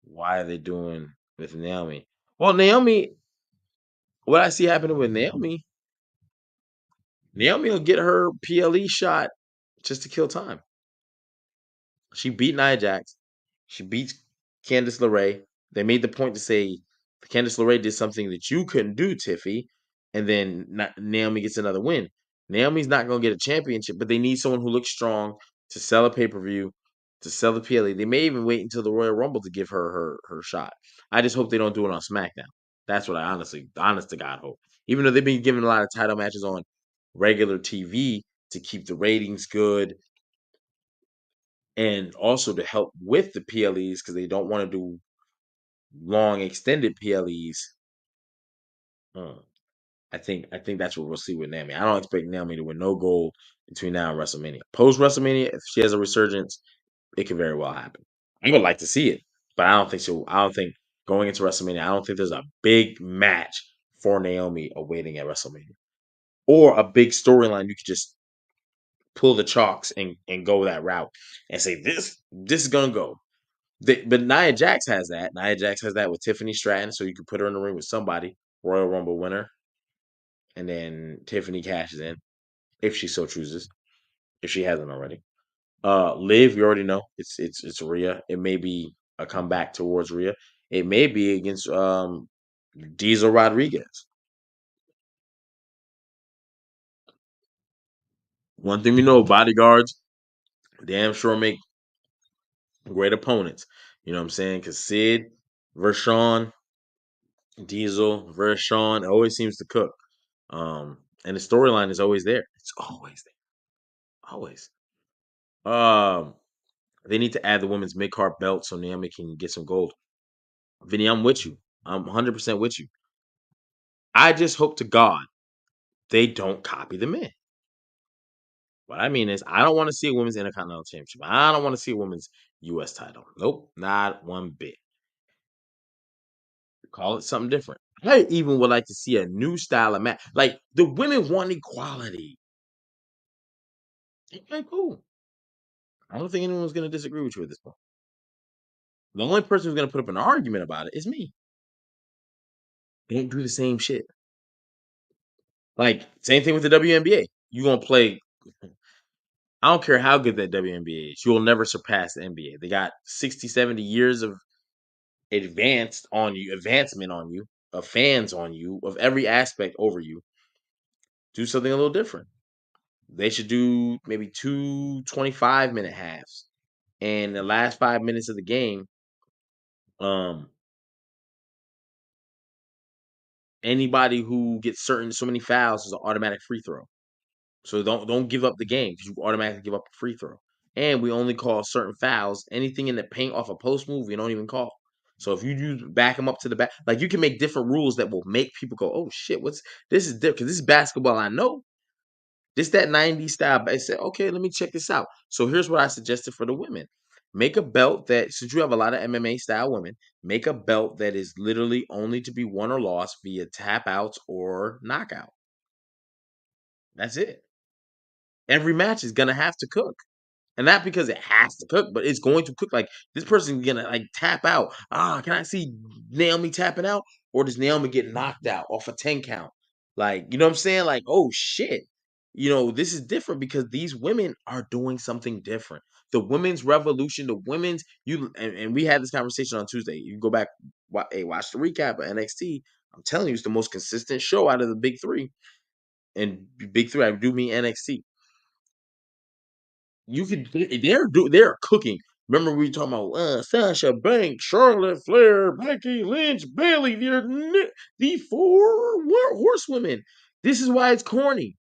Why are they doing with Naomi? Well, Naomi, what I see happening with Naomi, Naomi will get her PLE shot just to kill time. She beat Nia Jax. She beats Candice LeRae. They made the point to say Candice LeRae did something that you couldn't do, Tiffy, and then Naomi gets another win. Naomi's not going to get a championship, but they need someone who looks strong to sell a pay per view, to sell the PLE. They may even wait until the Royal Rumble to give her shot. I just hope they don't do it on SmackDown. That's what I honest to God, hope. Even though they've been giving a lot of title matches on regular TV to keep the ratings good, and also to help with the PLEs because they don't want to do long extended PLEs. Mm, I think that's what we'll see with Naomi. I don't expect Naomi to win no gold between now and WrestleMania. Post WrestleMania, if she has a resurgence, it could very well happen. I would like to see it, but I don't think so. I don't think going into WrestleMania, I don't think there's a big match for Naomi awaiting at WrestleMania or a big storyline you could just pull the chalks and go that route and say this is gonna go. But Nia Jax has that. Nia Jax has that with Tiffany Stratton, so you can put her in the ring with somebody, Royal Rumble winner, and then Tiffany cashes in if she so chooses, if she hasn't already. Liv, you already know it's Rhea. It may be a comeback towards Rhea. It may be against Diesel Rodriguez. One thing we know, bodyguards damn sure make great opponents. You know what I'm saying? Because Sid, Vershawn, Diesel, Vershawn always seems to cook. And the storyline is always there. It's always there. Always. Um, they need to add the women's mid card belt so Naomi can get some gold. Vinny, I'm with you. I'm 100% with you. I just hope to God they don't copy the men. What I mean is, I don't want to see a women's Intercontinental Championship. I don't want to see a women's U.S. title. Nope, not one bit. Call it something different. I even would like to see a new style of match. Like the women want equality. Okay, cool. I don't think anyone's going to disagree with you at this point. The only person who's going to put up an argument about it is me. Don't do the same shit. Like, same thing with the WNBA. You going to play. I don't care how good that WNBA is. You will never surpass the NBA. They got 60, 70 years of advancement on you, of fans on you, of every aspect over you. Do something a little different. They should do maybe two 25-minute halves. And the last 5 minutes of the game, um, anybody who gets so many fouls is an automatic free throw. So don't give up the game because you automatically give up a free throw. And we only call certain fouls. Anything in the paint off a post move, we don't even call. So if you back them up to the back, like you can make different rules that will make people go, "Oh shit, what's this is different?" Because this is basketball. I know this that 90s style. I said, "Okay, let me check this out." So here's what I suggested for the women: make a belt that, since you have a lot of MMA style women, make a belt that is literally only to be won or lost via tap outs or knockout. That's it. Every match is gonna have to cook. And not because it has to cook, but it's going to cook. Like this person's gonna like tap out. Can I see Naomi tapping out? Or does Naomi get knocked out off a 10 count? Like, you know what I'm saying? Like, oh shit. This is different because these women are doing something different. The women's revolution, the women's and we had this conversation on Tuesday. You go back, watch the recap of NXT. I'm telling you, it's the most consistent show out of the big three. And big three, I do mean NXT. They're cooking. Remember we were talking about Sasha Banks, Charlotte Flair, Becky Lynch, Bailey. The four horsewomen. This is why it's corny.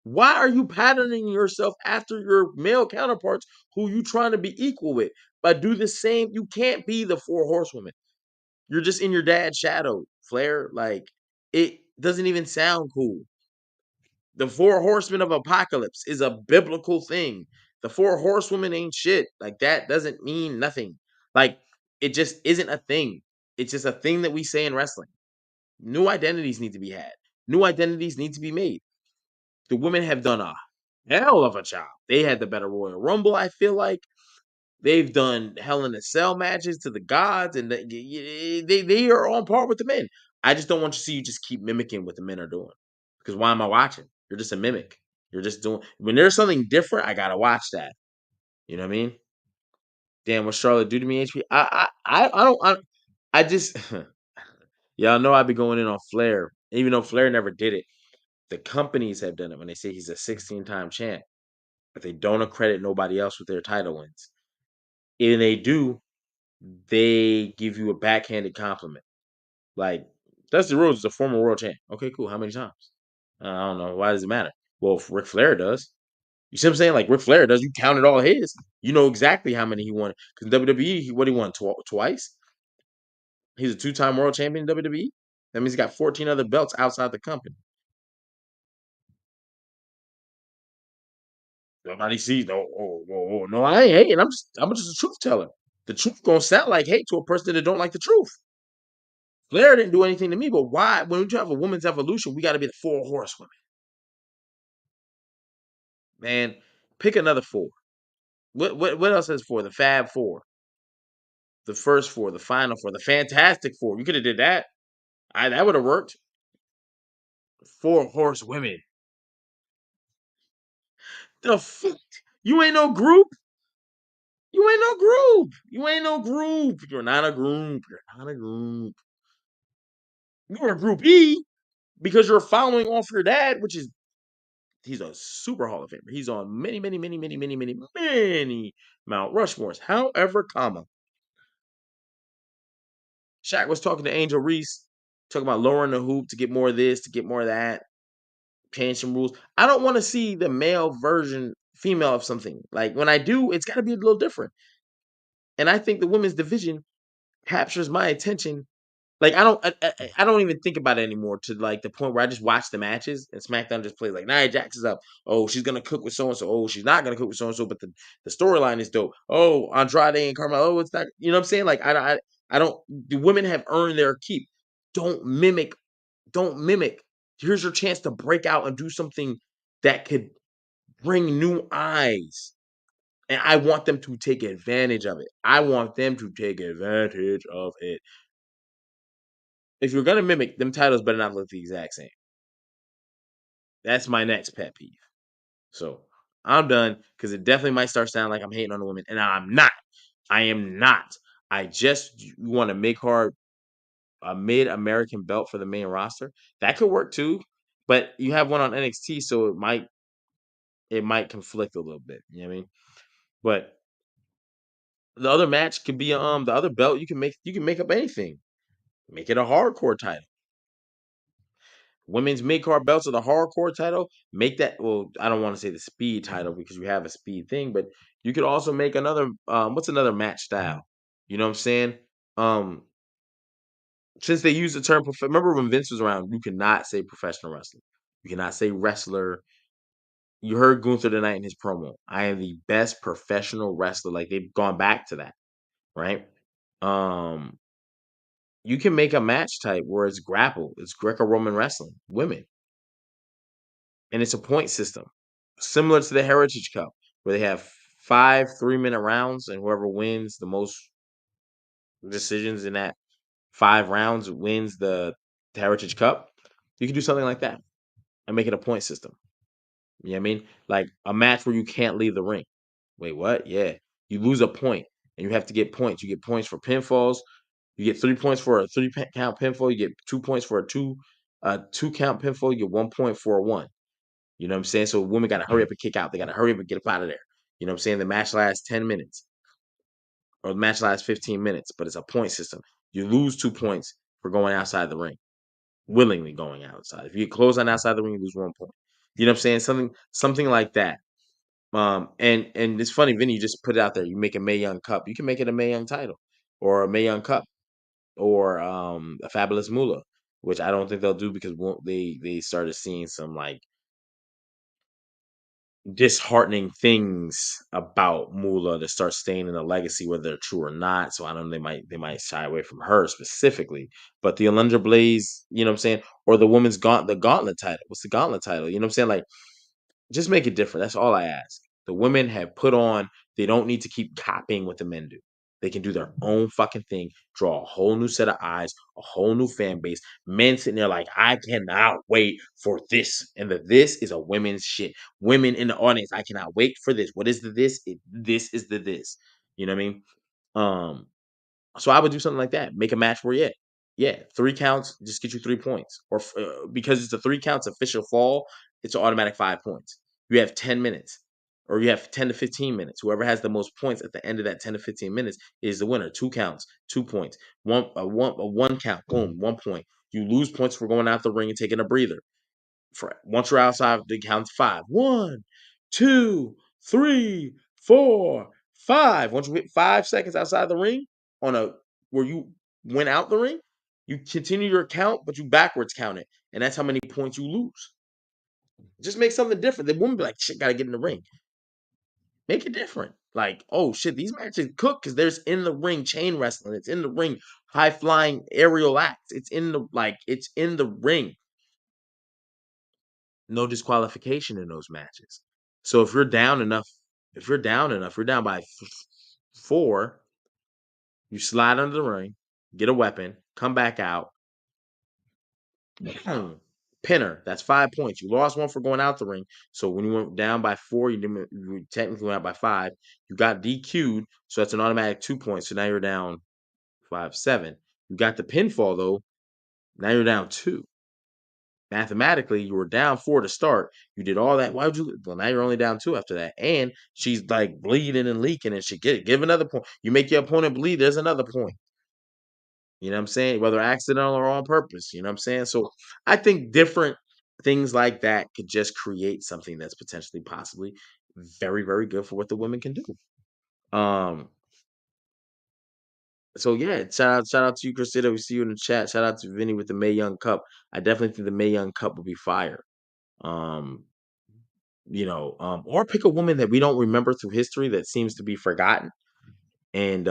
Why are you patterning yourself after your male counterparts who you trying to be equal with? But do the same. You can't be the four horsewomen. You're just in your dad's shadow, Flair. Like, it doesn't even sound cool. The four horsemen of apocalypse is a biblical thing. The four horsewomen ain't shit. Like, that doesn't mean nothing. Like, it just isn't a thing. It's just a thing that we say in wrestling. New identities need to be had. New identities need to be made. The women have done a hell of a job. They had the better Royal Rumble, I feel like. They've done Hell in a Cell matches to the gods, and they are on par with the men. I just don't want to see you just keep mimicking what the men are doing. Because why am I watching? You're just a mimic. You're just doing when there's something different. I gotta watch that. You know what I mean? Damn, what Charlotte do to me, HP? I don't. I just y'all know I be going in on Flair, even though Flair never did it. The companies have done it when they say he's a 16-time champ, but they don't accredit nobody else with their title wins. And they do, they give you a backhanded compliment. Like, Dusty Rhodes is a former world champ. Okay, cool. How many times? I don't know. Why does it matter? Well, if Ric Flair does. You see what I'm saying? Like Ric Flair does. You counted all his. You know exactly how many he won. Because WWE, what he won twice? He's a two-time world champion in WWE. That means he got 14 other belts outside the company. Nobody sees. No, I ain't hating. I'm just a truth teller. The truth gonna sound like hate to a person that don't like the truth. Flair didn't do anything to me, but why? When you have a woman's evolution, we got to be the four horsewomen. Man, pick another four. What else is four? The Fab Four, the first four, the final four, the Fantastic Four. You could have did that. That would have worked. Four horsewomen. The fuck? You ain't no group. You ain't no group. You ain't no group. You're not a group. You're not a group. You're a group E because you're following off your dad, which is he's a super Hall of Famer. He's on many, many, many, many, many, many, many Mount Rushmores. However, Shaq was talking to Angel Reese, talking about lowering the hoop to get more of this, to get more of that, change some rules. I don't want to see the male version, female of something. Like when I do, it's got to be a little different. And I think the women's division captures my attention. Like I don't even think about it anymore to like the point where I just watch the matches and SmackDown just plays like Nia Jax is up. Oh, she's gonna cook with so and so. Oh, she's not gonna cook with so and so. But the storyline is dope. Oh, Andrade and Carmelo. Oh, it's not. You know what I'm saying? Like I don't. The women have earned their keep. Don't mimic. Don't mimic. Here's your chance to break out and do something that could bring new eyes. And I want them to take advantage of it. I want them to take advantage of it. If you're gonna mimic, them titles better not look the exact same. That's my next pet peeve. So I'm done because it definitely might start sounding like I'm hating on the women, and I'm not. I am not. I just want to make her a mid-American belt for the main roster. That could work too, but you have one on NXT, so it might conflict a little bit. You know what I mean? But the other match could be the other belt. You can make up anything. Make it a hardcore title. Women's mid card belts are the hardcore title. Make that. Well, I don't want to say the speed title because you have a speed thing, but you could also make another. What's another match style? You know what I'm saying? Um, since they use the term, remember when Vince was around, you cannot say professional wrestler. You cannot say wrestler. You heard Gunther tonight in his promo. I am the best professional wrestler. Like they've gone back to that, right? Um, you can make a match type where it's grapple, it's Greco-Roman wrestling, women, and it's a point system, similar to the Heritage Cup, where they have 5 3-minute rounds, and whoever wins the most decisions in that 5 rounds wins the Heritage Cup. You can do something like that and make it a point system. You know what I mean? Like a match where you can't leave the ring. Wait, what? Yeah. You lose a point and you have to get points. You get points for pinfalls. You get 3 points for a count pinfall. You get 2 points for a two count pinfall. You get 1 point for a one. You know what I'm saying? So women got to hurry up and kick out. They got to hurry up and get up out of there. You know what I'm saying? The match lasts 10 minutes or the match lasts 15 minutes, but it's a point system. You lose 2 points for going outside the ring, willingly going outside. If you close on outside the ring, you lose 1 point. You know what I'm saying? Something like that. And it's funny, Vinny, you just put it out there. You make a Mae Young Cup. You can make it a Mae Young title or a Mae Young Cup or a Fabulous Moolah, which I don't think they'll do because they started seeing some like disheartening things about Moolah to start staying in the legacy, whether they're true or not. So I don't know, they might shy away from her specifically. But the Alundra Blaze, you know what I'm saying? Or the gauntlet title. What's the gauntlet title? You know what I'm saying? Like just make it different. That's all I ask. The women have put on, they don't need to keep copying what the men do. They can do their own fucking thing, draw a whole new set of eyes, a whole new fan base. Men sitting there like, I cannot wait for this. And the this is a women's shit. Women in the audience, I cannot wait for this. What is the this? This is the this. You know what I mean? Um, so I would do something like that. Make a match where, yeah, 3 counts, just get you 3 points. Or because it's a 3 counts official fall, it's an automatic 5 points. You have 10 minutes, or you have 10 to 15 minutes. Whoever has the most points at the end of that 10 to 15 minutes is the winner. 2 counts, 2 points. One count, boom, 1 point. You lose points for going out the ring and taking a breather. For once you're outside, the count's five. 1, 2, 3, 4, 5. Once you hit 5 seconds outside the ring on a where you went out the ring, you continue your count, but you backwards count it, and that's how many points you lose. Just make something different. The woman be like, "Shit, gotta get in the ring." Make it different. Like, oh shit, these matches cook because there's in the ring chain wrestling. It's in the ring high flying aerial acts. It's in the ring. No disqualification in those matches. So if you're down by four, you slide under the ring, get a weapon, come back out, pinner. That's 5 points. You lost one for going out the ring. So when you went down by four, you technically went out by 5. You got DQ'd, so that's an automatic 2 points. So now you're down 5-7. You got the pinfall though. Now you're down 2. Mathematically, you were down 4 to start. You did all that. Why would you? Well, now you're only down 2 after that. And she's like bleeding and leaking, and she give another point. You make your opponent bleed. There's another point. You know what I'm saying? Whether accidental or on purpose. You know what I'm saying? So I think different things like that could just create something that's potentially, possibly, very, very good for what the women can do. Um. So yeah, shout out to you, Christina. We see you in the chat. Shout out to Vinny with the Mae Young Cup. I definitely think the Mae Young Cup will be fire. Um, or pick a woman that we don't remember through history that seems to be forgotten and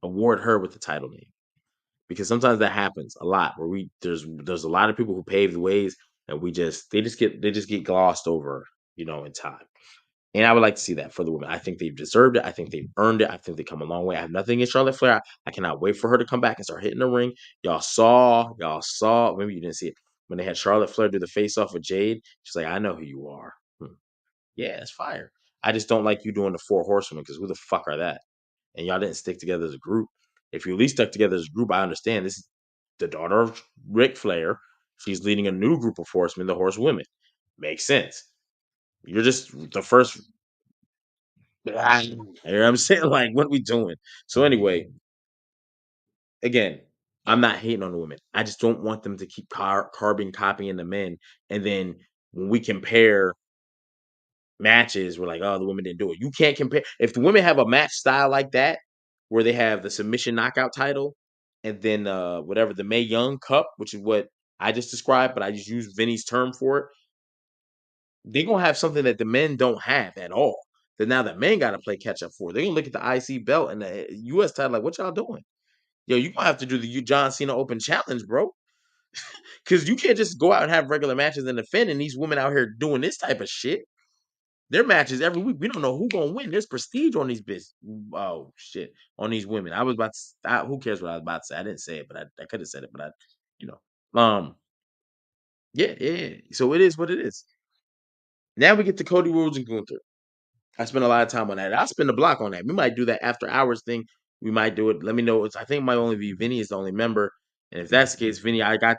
award her with the title name. Because sometimes that happens a lot where there's a lot of people who paved the ways and they just get glossed over, in time. And I would like to see that for the women. I think they've deserved it. I think they've earned it. I think they come a long way. I have nothing against Charlotte Flair. I cannot wait for her to come back and start hitting the ring. Y'all saw, maybe you didn't see it when they had Charlotte Flair do the face off with Jade. She's like, I know who you are. Yeah, it's fire. I just don't like you doing the four horsewomen because who the fuck are that? And y'all didn't stick together as a group. If you at least stuck together as a group, I understand. This is the daughter of Ric Flair. She's leading a new group of horsemen, the horsewomen. Makes sense. You're just the first. You know what I'm saying? Like, what are we doing? So anyway, again, I'm not hating on the women. I just don't want them to keep copying the men. And then when we compare matches, we're like, oh, the women didn't do it. You can't compare. If the women have a match style like that, where they have the submission knockout title, and then whatever the Mae Young Cup, which is what I just described, but I just use Vinny's term for it. They're gonna have something that the men don't have at all. That now the men got to play catch up for. They're gonna look at the IC belt and the US title like, what y'all doing? Yo, you gonna have to do the John Cena Open Challenge, bro. Because you can't just go out and have regular matches and defend, and these women out here doing this type of shit. Their matches every week. We don't know who gonna win. There's prestige on these bitches. Oh shit, on these women. I was about to. Who cares what I was about to say? I didn't say it, but I could have said it. But you know. Yeah, yeah, yeah. So it is what it is. Now we get to Cody Rhodes and Gunther. I spend a lot of time on that. I'll spend a block on that. We might do that after hours thing. We might do it. Let me know. I think it might only be Vinny is the only member. And if that's the case, Vinny, I got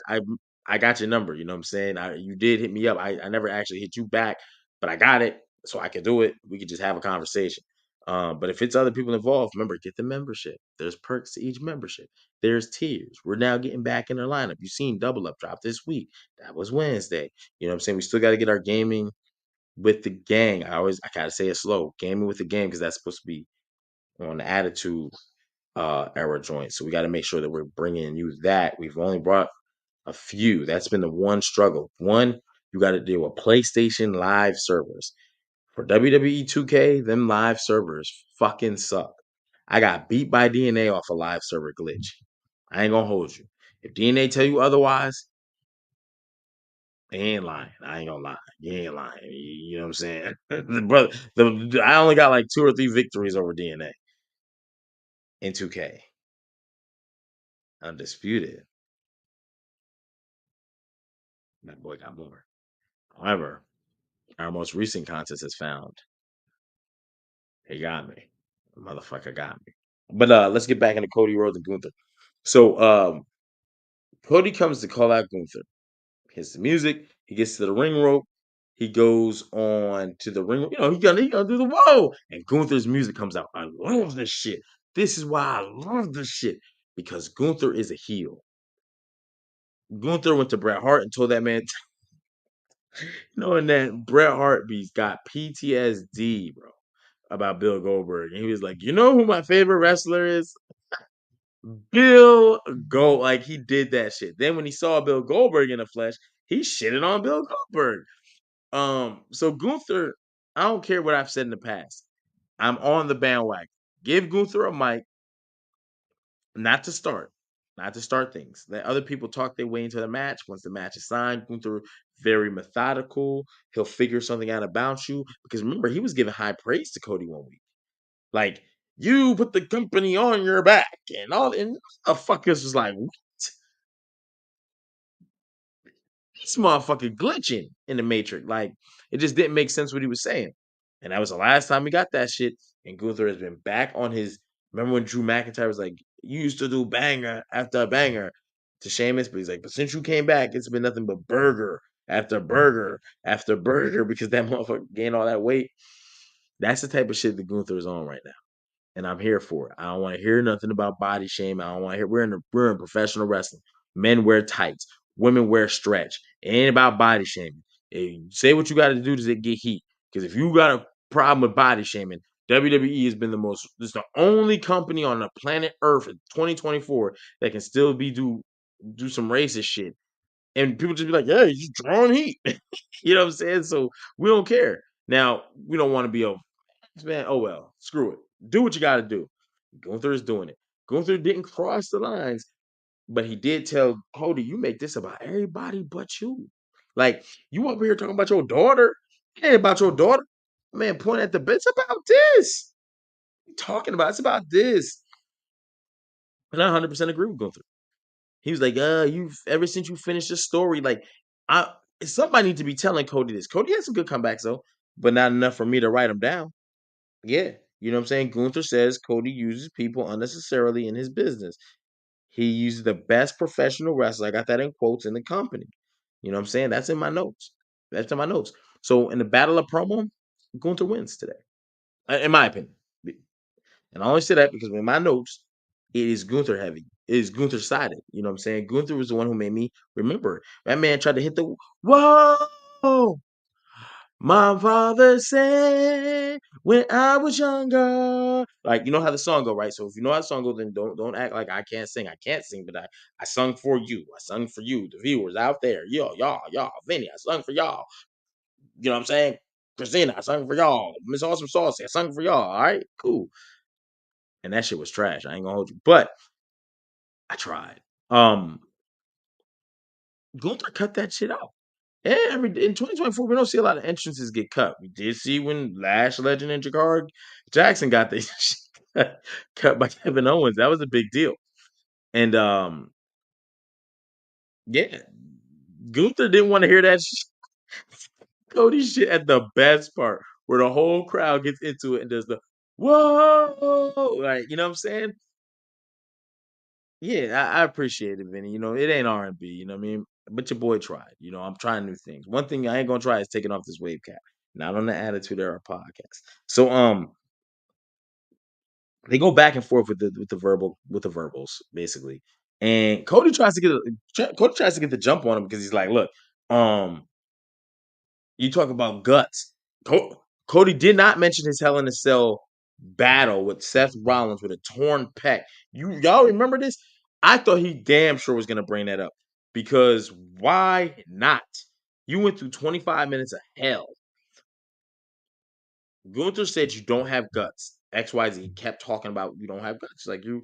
your number. You know what I'm saying? You did hit me up. I never actually hit you back, but I got it. So I could do it. We could just have a conversation. But if it's other people involved, remember, get the membership. There's perks to each membership. There's tiers. We're now getting back in our lineup. You've seen Double Up drop this week. That was Wednesday. You know what I'm saying? We still got to get our gaming with the gang. I gotta say it slow. Gaming with the gang because that's supposed to be on the attitude era joint. So we got to make sure that we're bringing you that. We've only brought a few. That's been the one struggle. One, you got to deal with PlayStation live servers. For WWE 2K, them live servers fucking suck. I got beat by DNA off a live server glitch. I ain't gonna hold you. If DNA tell you otherwise, they ain't lying. I ain't gonna lie. You ain't lying. You know what I'm saying? I only got like 2 or 3 victories over DNA in 2K. Undisputed. That boy got more. However, our most recent contest has found he got me. The motherfucker got me. But let's get back into Cody Rhodes and Gunther. So Cody comes to call out Gunther. Hits the music. He gets to the ring rope. He goes on to the ring. You know, he gonna do the whoa. And Gunther's music comes out. I love this shit. This is why I love this shit. Because Gunther is a heel. Gunther went to Bret Hart and told that man, knowing that Bret Hart got PTSD, bro, about Bill Goldberg. And he was like, you know who my favorite wrestler is? Bill Gold. Like he did that shit. Then when he saw Bill Goldberg in the flesh, he shitted on Bill Goldberg. So Gunther, I don't care what I've said in the past. I'm on the bandwagon. Give Gunther a mic, not to start, not to start things. Let other people talk their way into the match. Once the match is signed, Gunther very methodical. He'll figure something out about you because remember he was giving high praise to Cody one week. Like you put the company on your back and all, and the fuckers was like, what? This motherfucker glitching in the matrix. Like it just didn't make sense what he was saying. And that was the last time we got that shit. And Gunther has been back on his. Remember when Drew McIntyre was like, you used to do banger after banger to Sheamus, but he's like, but since you came back, it's been nothing but burger after burger after burger because that motherfucker gained all that weight. That's the type of shit that Gunther is on right now, and I'm here for it. I don't want to hear nothing about body shame. I don't want to hear. We're in professional wrestling. Men wear tights. Women wear stretch. It ain't about body shaming. Say what you got to do to get heat. Because if you got a problem with body shaming, WWE has been it's the only company on the planet Earth in 2024 that can still do some racist shit. And people just be like, yeah, you're drawing heat. You know what I'm saying? So we don't care. Now, we don't want to be a man, oh well, screw it. Do what you got to do. Gunther is doing it. Gunther didn't cross the lines, but he did tell Cody, "You make this about everybody but you. Like you over here talking about your daughter. It ain't about your daughter, man. Point at the bit. It's about this. Talking about it's about this." And I 100% agree with Gunther. He was like, you've ever since you finished the story, like I somebody need to be telling Cody this. Cody had some good comebacks though, but not enough for me to write them down. Yeah. You know what I'm saying? Gunther says Cody uses people unnecessarily in his business. He uses the best professional wrestler. I got that in quotes in the company. You know what I'm saying? That's in my notes. That's in my notes. So in the battle of promo, Gunther wins today, in my opinion. And I only say that because in my notes, it is Gunther heavy. It is Gunther sided. You know what I'm saying? Gunther was the one who made me remember. That man tried to hit the whoa. My father said when I was younger. Like you know how the song go, right? So if you know how the song goes, then don't act like I can't sing. I can't sing, but I sung for you. I sung for you, the viewers out there. Y'all, Vinny, I sung for y'all. You know what I'm saying? Christina, I sung for y'all. Miss Awesome Saucy, I sung for y'all. All right, cool. And that shit was trash. I ain't gonna hold you. But I tried. Gunther cut that shit out. In 2024, we don't see a lot of entrances get cut. We did see when Lash Legend and Jakar Jackson got their shit cut by Kevin Owens. That was a big deal. And yeah, Gunther didn't want to hear that Cody shit at the best part where the whole crowd gets into it and does the whoa, like you know what I'm saying? Yeah, I appreciate it, Vinny. You know, it ain't R&B. You know what I mean? But your boy tried. You know, I'm trying new things. One thing I ain't gonna try is taking off this wave cap. Not on the Attitude Era podcast. So they go back and forth with the verbals basically, and Cody tries to get the jump on him because he's like, look, um, you talk about guts. Cody did not mention his Hell in a Cell battle with Seth Rollins with a torn pec. Y'all remember this? I thought he damn sure was gonna bring that up because why not? You went through 25 minutes of hell. Gunther said you don't have guts. XYZ. He kept talking about you don't have guts. Like you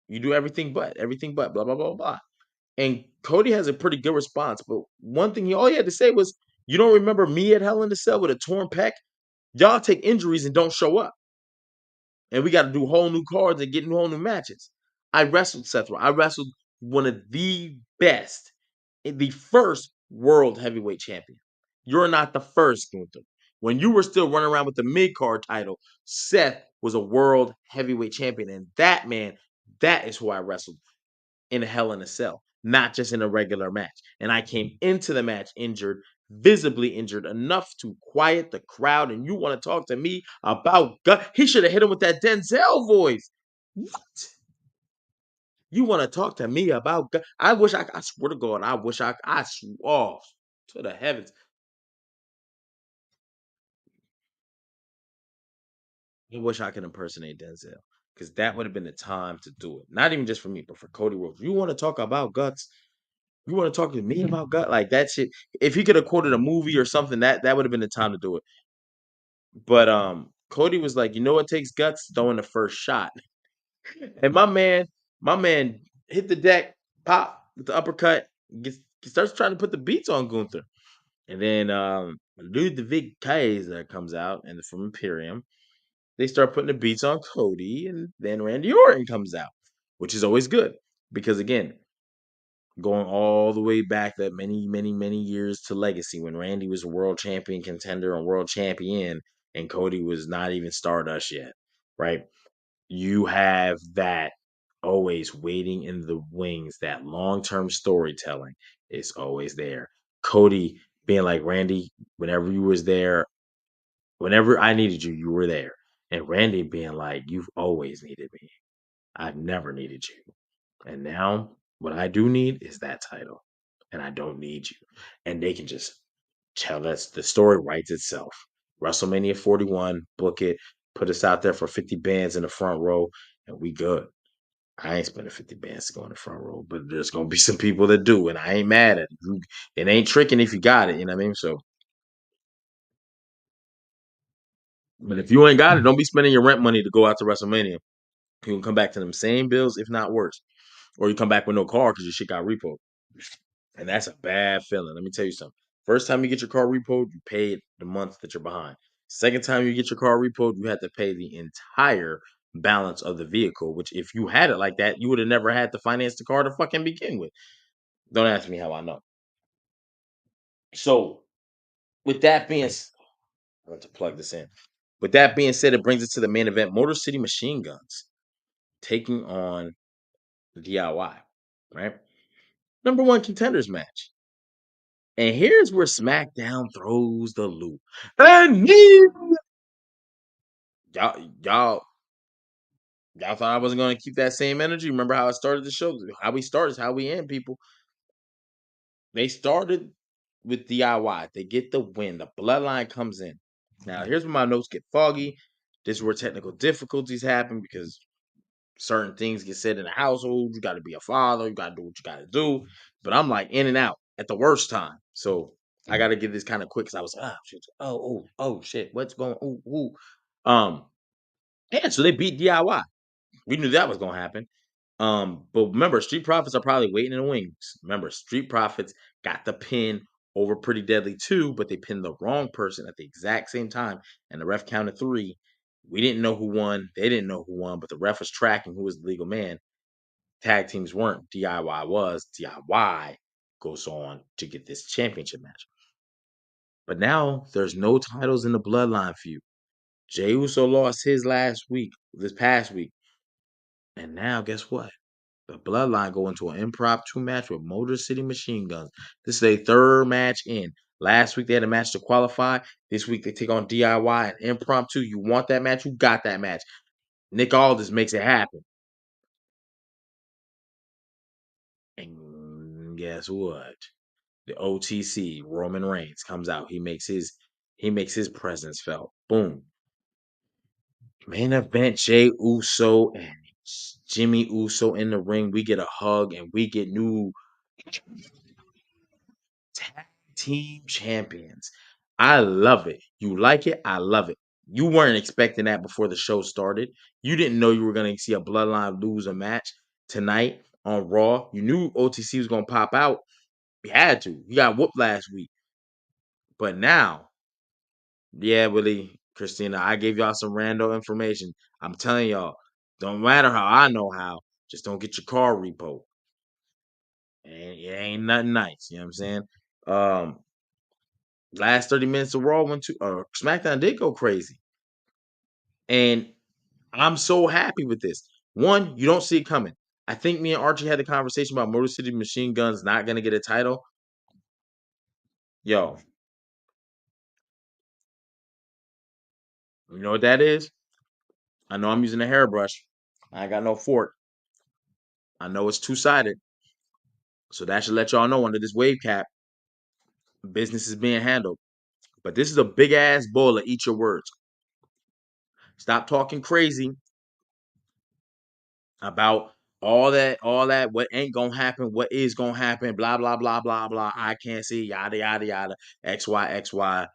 do everything but blah blah blah blah. And Cody has a pretty good response, but one thing all he had to say was, "You don't remember me at Hell in the Cell with a torn pec? Y'all take injuries and don't show up, and we got to do whole new cards and get whole new matches." I wrestled Seth. I wrestled one of the best, the first world heavyweight champion. You're not the first, Gunther. When you were still running around with the mid card title, Seth was a world heavyweight champion, and that man, that is who I wrestled in a Hell in a Cell, not just in a regular match. And I came into the match injured, visibly injured, enough to quiet the crowd. And you want to talk to me about gut? He should have hit him with that Denzel voice. What? You want to talk to me about gut? I swear to God, I wish oh, to the heavens. I wish I could impersonate Denzel because that would have been the time to do it. Not even just for me, but for Cody Rhodes. You want to talk about guts? You want to talk to me about gut? Like that shit. If he could have quoted a movie or something, that would have been the time to do it. But Cody was like, you know what takes guts? Throwing the first shot. And my man hit the deck, pop with the uppercut, starts trying to put the beats on Gunther. And then Ludwig Kaiser comes out and from Imperium. They start putting the beats on Cody, and then Randy Orton comes out, which is always good because again, going all the way back that many, many, many years to Legacy when Randy was a world champion contender and world champion, and Cody was not even Stardust yet, right? You have that always waiting in the wings. That long term storytelling is always there. Cody being like, Randy, whenever you was there, whenever I needed you, you were there. And Randy being like, you've always needed me. I've never needed you. And now what I do need is that title. And I don't need you. And they can just tell us the story writes itself. WrestleMania 41, book it, put us out there for 50 bands in the front row, and we good. I ain't spending 50 bands to go in the front row, but there's gonna be some people that do, and I ain't mad at it. It ain't tricking if you got it, you know what I mean? So, but if you ain't got it, don't be spending your rent money to go out to WrestleMania. You can come back to them same bills, if not worse. Or you come back with no car because your shit got repoed. And that's a bad feeling. Let me tell you something. First time you get your car repoed, you paid the month that you're behind. Second time you get your car repoed, you had to pay the entire balance of the vehicle, which if you had it like that, you would have never had to finance the car to fucking begin with. Don't ask me how I know. So, with that being I want to plug this in. With that being said, it brings us to the main event, Motor City Machine Guns taking on the DIY, right? Number one contenders match. And here's where SmackDown throws the loop. And y'all thought I wasn't going to keep that same energy. Remember how I started the show? How we start is how we end, people. They started with DIY. They get the win. The bloodline comes in. Now, here's where my notes get foggy. This is where technical difficulties happen because certain things get said in the household. You got to be a father. You got to do what you got to do. But I'm like in and out at the worst time. So I got to get this kind of quick because I was shit. Oh shit. What's going? Ooh. Yeah. So they beat DIY. We knew that was gonna happen. But remember, Street Profits are probably waiting in the wings. Remember, Street Profits got the pin over Pretty Deadly too, but they pinned the wrong person at the exact same time, and the ref counted 3. We didn't know who won. They didn't know who won, but the ref was tracking who was the legal man. Tag teams weren't. DIY was. DIY goes on to get this championship match. But now there's no titles in the bloodline feud. Jey Uso lost his this past week. And now guess what? The bloodline go into an impromptu match with Motor City Machine Guns. This is their third match in. Last week they had a match to qualify. This week they take on DIY and impromptu. You want that match? You got that match. Nick Aldis makes it happen. And guess what? The OTC Roman Reigns comes out. He makes his presence felt. Boom. Main event Jey Uso and Jimmy Uso in the ring. We get a hug and we get new tag team champions. I love it. You like it? I love it. You weren't expecting that before the show started. You didn't know you were going to see a Bloodline lose a match tonight on Raw. You knew OTC was going to pop out. You had to. You got whooped last week. But now, yeah, Willie, Christina, I gave y'all some random information. I'm telling y'all, don't matter how I know how, just don't get your car repo. And it ain't nothing nice. You know what I'm saying? Um, Last 30 minutes of Raw went to SmackDown did go crazy. And I'm so happy with this. One, you don't see it coming. I think me and Archie had the conversation about Motor City Machine Guns not gonna get a title. Yo, you know what that is? I know I'm using a hairbrush. I ain't got no fork. I know it's two-sided. So that should let y'all know under this wave cap, business is being handled. But this is a big ass bowl of eat your words. Stop talking crazy about all that, what ain't gonna happen, what is gonna happen, blah, blah, blah, blah, blah. I can't see, yada, yada, yada, XY, XY.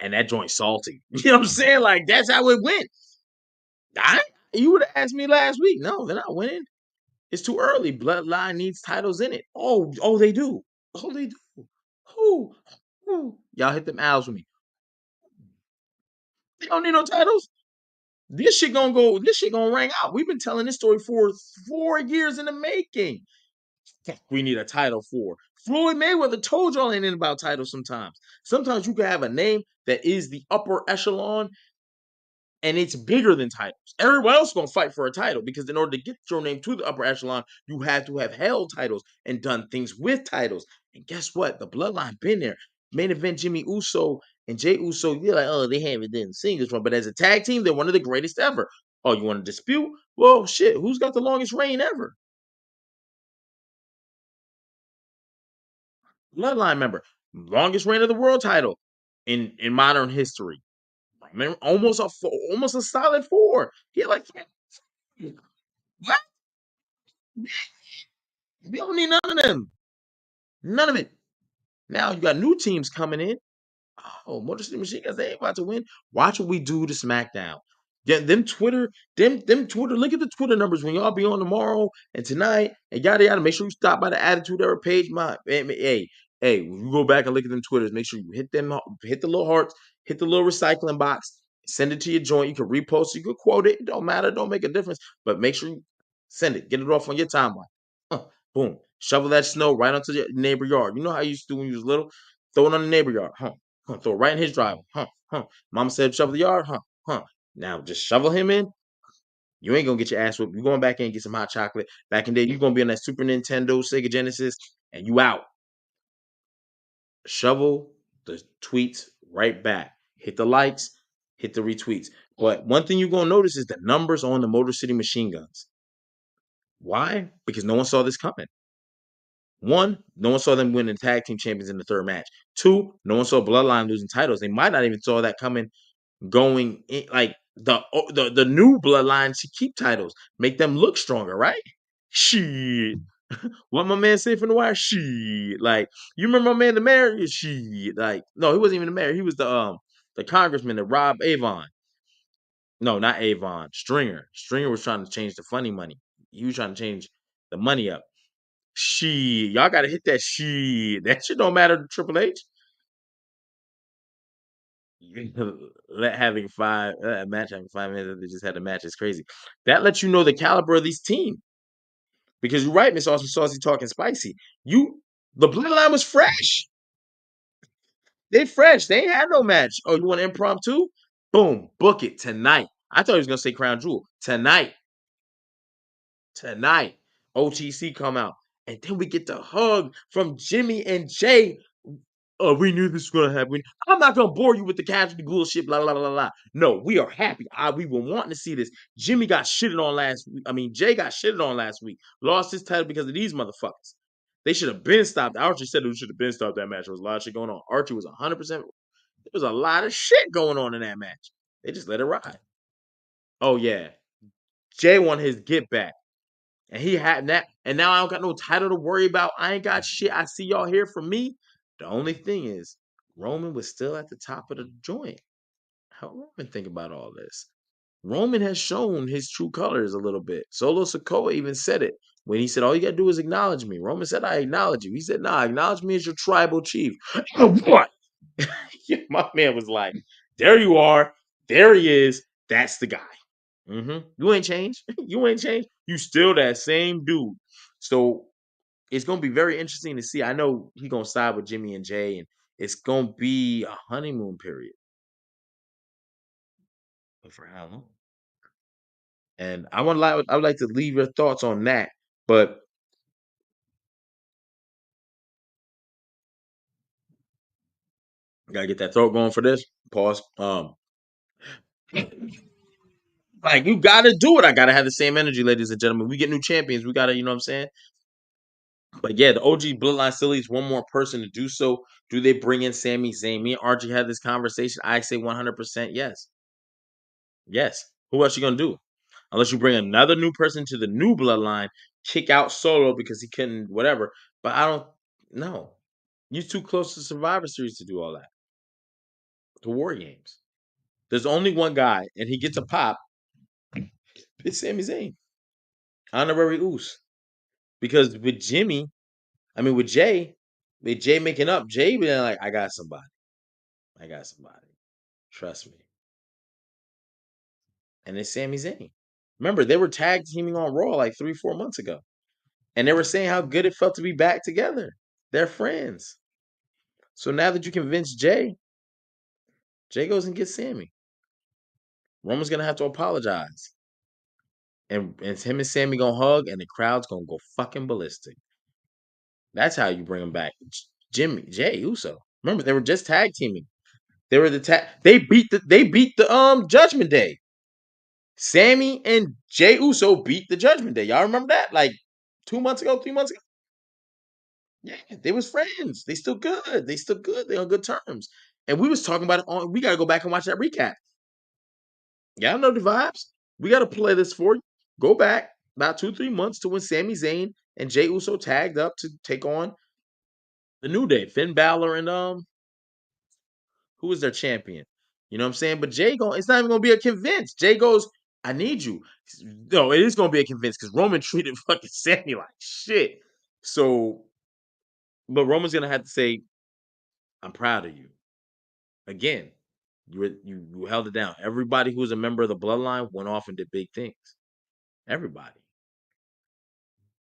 And that joint salty. You know what I'm saying? Like, that's how it went. You would have asked me last week. No, they're not winning. It's too early. Bloodline needs titles in it. Oh, they do. Oh, they do. Who? Y'all hit them owls with me. They don't need no titles. This shit gonna go. This shit gonna ring out. We've been telling this story for 4 years in the making. We need a title for Floyd Mayweather. Told y'all ain't in about titles. Sometimes you can have a name that is the upper echelon, and it's bigger than titles. Everyone else is gonna fight for a title because in order to get your name to the upper echelon, you have to have held titles and done things with titles. And guess what? The bloodline been there. Main event Jimmy Uso and Jey Uso, you're like, oh, they haven't done singles run, but as a tag team, they're one of the greatest ever. Oh, you want to dispute? Well, shit, who's got the longest reign ever? Bloodline member, longest reign of the world title in modern history. I mean, almost a solid 4. He like what? We don't need none of them. None of it. Now you got new teams coming in. Oh, Motor City Machine Guns, they ain't about to win. Watch what we do to SmackDown. Yeah, them Twitter, look at the Twitter numbers when y'all be on tomorrow and tonight and yada yada. Make sure you stop by the Attitude Era page. Hey, when you go back and look at them Twitters, make sure you hit the little hearts, hit the little recycling box, send it to your joint. You can repost, you can quote it. It don't matter, don't make a difference. But make sure you send it, get it off on your timeline. Boom. Shovel that snow right onto your neighbor yard. You know how you used to do when you was little? Throw it on the neighbor yard. Throw it right in his driveway. Mama said shovel the yard. Now just shovel him in. You ain't gonna get your ass whooped. You going back in and get some hot chocolate. Back in the day, you gonna be on that Super Nintendo, Sega Genesis, and you out. Shovel the tweets right back. Hit the likes, hit the retweets. But one thing you're gonna notice is the numbers on the Motor City Machine Guns. Why? Because no one saw this coming. One, no one saw them winning tag team champions in the third match. Two, no one saw Bloodline losing titles. They might not even saw that coming going in, like the new Bloodline to keep titles, make them look stronger, right? Shit. What my man say from the wire? Shit. Like, you remember my man the mayor? Shit. Like, no, he wasn't even the mayor. He was the congressman, the Rob Avon. No, not Avon. Stringer. Stringer was trying to change the funny money. He was trying to change the money up. Shit, y'all gotta hit that shit. That shit don't matter to Triple H. Let having five match having 5 minutes. They just had a match is crazy. That lets you know the caliber of these teams. Because you're right, Miss Awesome Saucy talking spicy. The bloodline was fresh. They fresh. They ain't had no match. Oh, you want impromptu? Boom, book it tonight. I thought he was gonna say Crown Jewel tonight. Tonight, OTC come out, and then we get the hug from Jimmy and Jay. Oh, we knew this was gonna happen. I'm not gonna bore you with the casualty bullshit. Blah blah blah blah. No, we are happy. We were wanting to see this. Jimmy got shitted on last week. I mean, Jay got shitted on last week. Lost his title because of these motherfuckers. They should have been stopped. Archie said it should have been stopped. That match. There was a lot of shit going on. Archie was 100%. There was a lot of shit going on in that match. They just let it ride. Oh yeah, Jay won his get back. And he had that, and now I don't got no title to worry about. I ain't got shit. I see y'all here for me. The only thing is, Roman was still at the top of the joint. How Roman think about all this? Roman has shown his true colors a little bit. Solo Sikoa even said it when he said, "All you gotta do is acknowledge me." Roman said, "I acknowledge you." He said, "Nah, acknowledge me as your tribal chief." What? My man was like, "There you are. There he is. That's the guy." You ain't changed. You ain't changed. You still that same dude. So it's gonna be very interesting to see. I know he gonna side with Jimmy and Jay, and it's gonna be a honeymoon period. But for how long? And I would like to leave your thoughts on that. But gotta get that throat going for this. Pause. Like you gotta do it. I gotta have the same energy, ladies and gentlemen. We get new champions. We gotta, you know what I'm saying? But yeah, the OG Bloodline still needs one more person to do so. Do they bring in Sami Zayn? Me and Archie had this conversation. I say 100% yes. Yes. Who else you gonna do? Unless you bring another new person to the new Bloodline, kick out Solo because he couldn't, whatever. But I don't know. You're too close to Survivor Series to do all that. The War Games. There's only one guy, and he gets a pop. It's Sami Zayn, honorary Oos. Because with Jay, making up, Jay being like, I got somebody. I got somebody. Trust me. And it's Sami Zayn. Remember, they were tag teaming on Raw like 3-4 months ago. And they were saying how good it felt to be back together. They're friends. So now that you convince Jay, Jay goes and gets Sammy. Roman's gonna have to apologize. And him and Sammy gonna hug, and the crowd's gonna go fucking ballistic. That's how you bring him back. Jay Uso. Remember, they were just tag teaming. They were the tag. They beat the Judgment Day. Sammy and Jay Uso beat the Judgment Day. Y'all remember that? Like 2 months ago, 3 months ago. Yeah, they was friends. They still good. They still good. They on good terms. And we was talking about it on. We gotta go back and watch that recap. Y'all know the vibes. We gotta play this for you. Go back about 2-3 months to when Sami Zayn and Jay Uso tagged up to take on the New Day, Finn Balor and who is their champion? You know what I'm saying? But Jay it's not even gonna be a convince. Jay goes, I need you. No, it is gonna be a convince because Roman treated fucking Sammy like shit. So, but Roman's gonna have to say, I'm proud of you. Again, you held it down. Everybody who was a member of the bloodline went off and did big things. Everybody.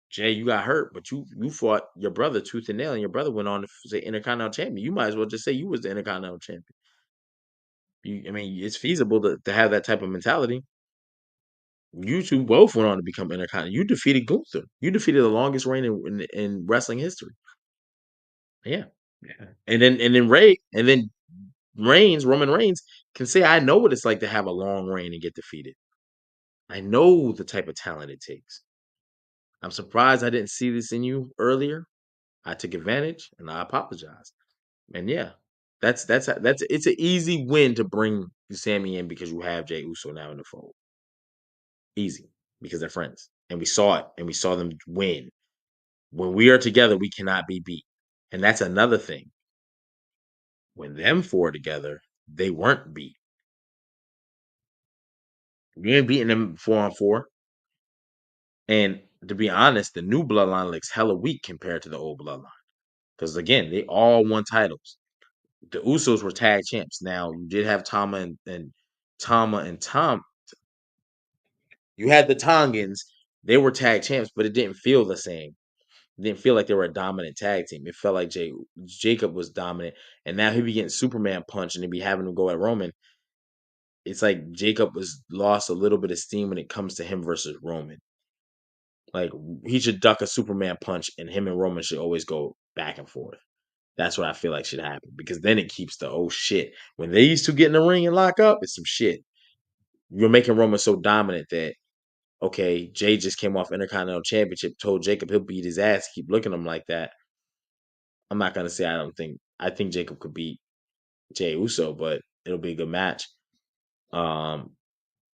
Jay, you got hurt, but you fought your brother tooth and nail, and your brother went on to say Intercontinental Champion. You might as well just say you was the Intercontinental Champion. I mean, it's feasible to have that type of mentality. You two both went on to become Intercontinental. You defeated Gunther. You defeated the longest reign in wrestling history. Yeah, yeah. And then Roman Reigns can say, I know what it's like to have a long reign and get defeated. I know the type of talent it takes. I'm surprised I didn't see this in you earlier. I took advantage and I apologize. And yeah, that's it's an easy win to bring Sammy in because you have Jey Uso now in the fold. Easy because they're friends, and we saw it, and we saw them win. When we are together, we cannot be beat, and that's another thing. When them four together, they weren't beat. You ain't beating them 4-on-4. And to be honest, the new bloodline looks hella weak compared to the old bloodline. Because again, they all won titles. The Usos were tag champs. Now you did have Tama and Tom. You had the Tongans, they were tag champs, but it didn't feel the same. It didn't feel like they were a dominant tag team. It felt like Jacob was dominant, and now he be getting Superman punch, and they be having him go at Roman. It's like Jacob was lost a little bit of steam when it comes to him versus Roman. Like he should duck a Superman punch, and him and Roman should always go back and forth. That's what I feel like should happen because then it keeps the oh shit. When they used to get in the ring and lock up, it's some shit. You're making Roman so dominant that okay, Jay just came off Intercontinental Championship, told Jacob he'll beat his ass, keep looking at him like that. I'm not gonna say I think Jacob could beat Jay Uso, but it'll be a good match. Um,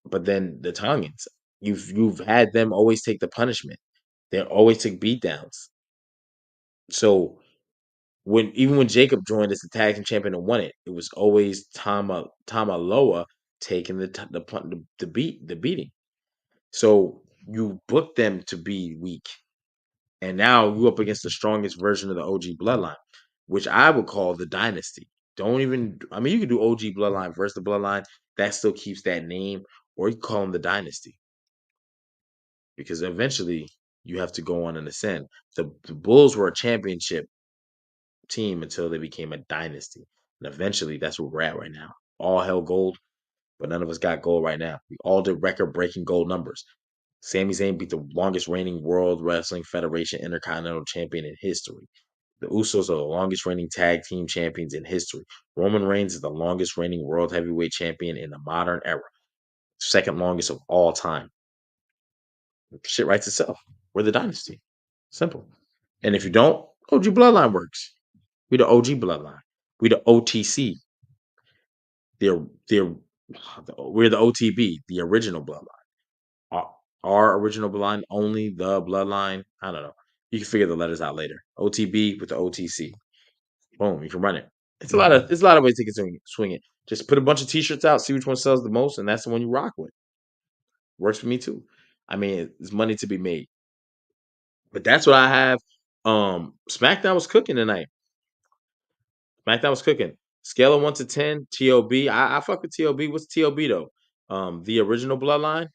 but then the Tongans, you've had them always take the punishment. They always take beatdowns. So even when Jacob joined as the tag team champion and won it, it was always Tamaloa taking the beating. So you booked them to be weak, and now you up against the strongest version of the OG bloodline, which I would call the dynasty. Don't even I mean you could do OG bloodline versus the bloodline, that still keeps that name, or you call them the dynasty. Because eventually you have to go on and ascend. The Bulls were a championship team until they became a dynasty. And eventually that's where we're at right now. All hell gold, but none of us got gold right now. We all did record breaking gold numbers. Sami Zayn beat the longest reigning World Wrestling Federation Intercontinental Champion in history. The Usos are the longest reigning tag team champions in history. Roman Reigns is the longest reigning World Heavyweight Champion in the modern era. Second longest of all time. Shit writes itself. We're the dynasty. Simple. And if you don't, OG Bloodline works. We the OG Bloodline. We the OTC. They're we're the OTB, the original Bloodline. Our original Bloodline, only the Bloodline. I don't know. You can figure the letters out later. OTB with the OTC. Boom, you can run it. It's a lot of ways to swing it. Just put a bunch of t-shirts out, see which one sells the most, and that's the one you rock with. Works for me too. I mean, it's money to be made. But that's what I have. SmackDown was cooking tonight. SmackDown was cooking. Scale of 1 to 10, TOB. I fuck with TOB. What's TOB though? The original bloodline.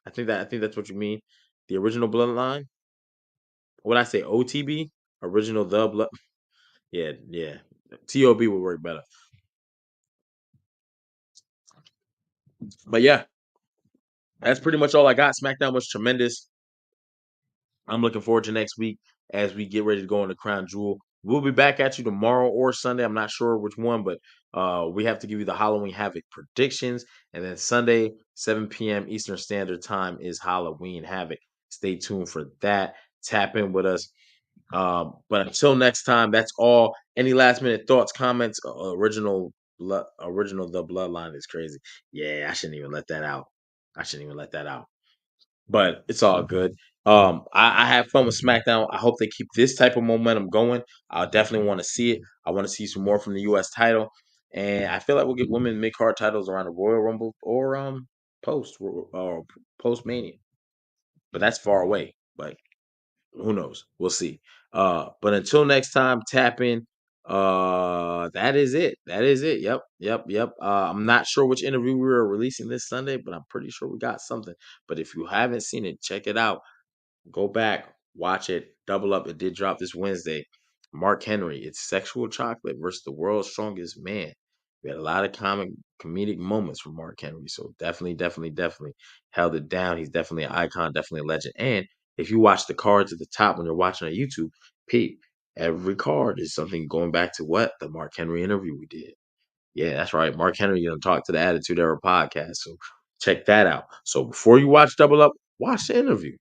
I think that's what you mean. The original bloodline. What I say? OTB. Original the blood. Yeah, yeah. TOB would work better. But yeah, that's pretty much all I got. SmackDown was tremendous. I'm looking forward to next week as we get ready to go into Crown Jewel. We'll be back at you tomorrow or Sunday. I'm not sure which one, but we have to give you the Halloween Havoc predictions. And then Sunday, 7 p.m. Eastern Standard Time is Halloween Havoc. Stay tuned for that. Tap in with us. But until next time, that's all. Any last minute thoughts, comments? Original The Bloodline is crazy. Yeah, I shouldn't even let that out. I shouldn't even let that out. But it's all good. I have fun with SmackDown. I hope they keep this type of momentum going. I definitely want to see it. I want to see some more from the U.S. title, and I feel like we'll get women mid card titles around the Royal Rumble or post Mania. But that's far away. But who knows? We'll see. But until next time, tap in. That is it. That is it. Yep, yep, yep. I'm not sure which interview we were releasing this Sunday, but I'm pretty sure we got something. But if you haven't seen it, check it out. Go back, watch it, double up. It did drop this Wednesday. Mark Henry, it's Sexual Chocolate versus the World's Strongest Man. We had a lot of comedic moments from Mark Henry. So definitely held it down. He's definitely an icon, definitely a legend. And if you watch the cards at the top when you're watching on YouTube, Pete, every card is something going back to what? The Mark Henry interview we did. Yeah, that's right. Mark Henry gonna talk to the Attitude Era podcast. So check that out. So before you watch Double Up, watch the interview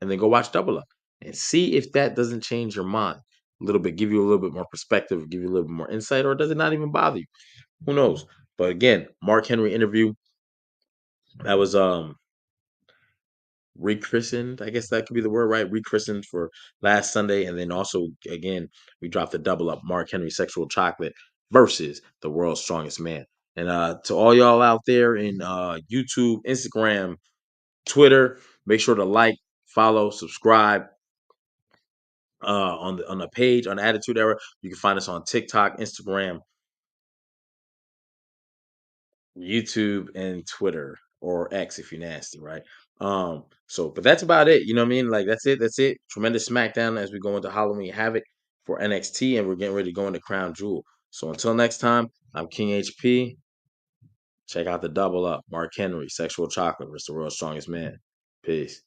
and then go watch Double Up and see if that doesn't change your mind a little bit, give you a little bit more perspective, give you a little bit more insight, or does it not even bother you? Who knows? But again, Mark Henry interview that was rechristened. I guess that could be the word, right? Rechristened for last Sunday, and then also again we dropped the Double Up Mark Henry Sexual Chocolate versus the World's Strongest Man. And to all y'all out there in YouTube, Instagram, Twitter, make sure to like, follow, subscribe on the page on the Attitude Era. You can find us on TikTok, Instagram, YouTube, and Twitter. or X if you're nasty, right? So but that's about it. You know what I mean? Like that's it. That's it. Tremendous SmackDown as we go into Halloween Havoc for NXT, and we're getting ready to go into Crown Jewel. So until next time, I'm King HP. Check out the double up. Mark Henry, Sexual Chocolate, Mr. World's Strongest Man. Peace.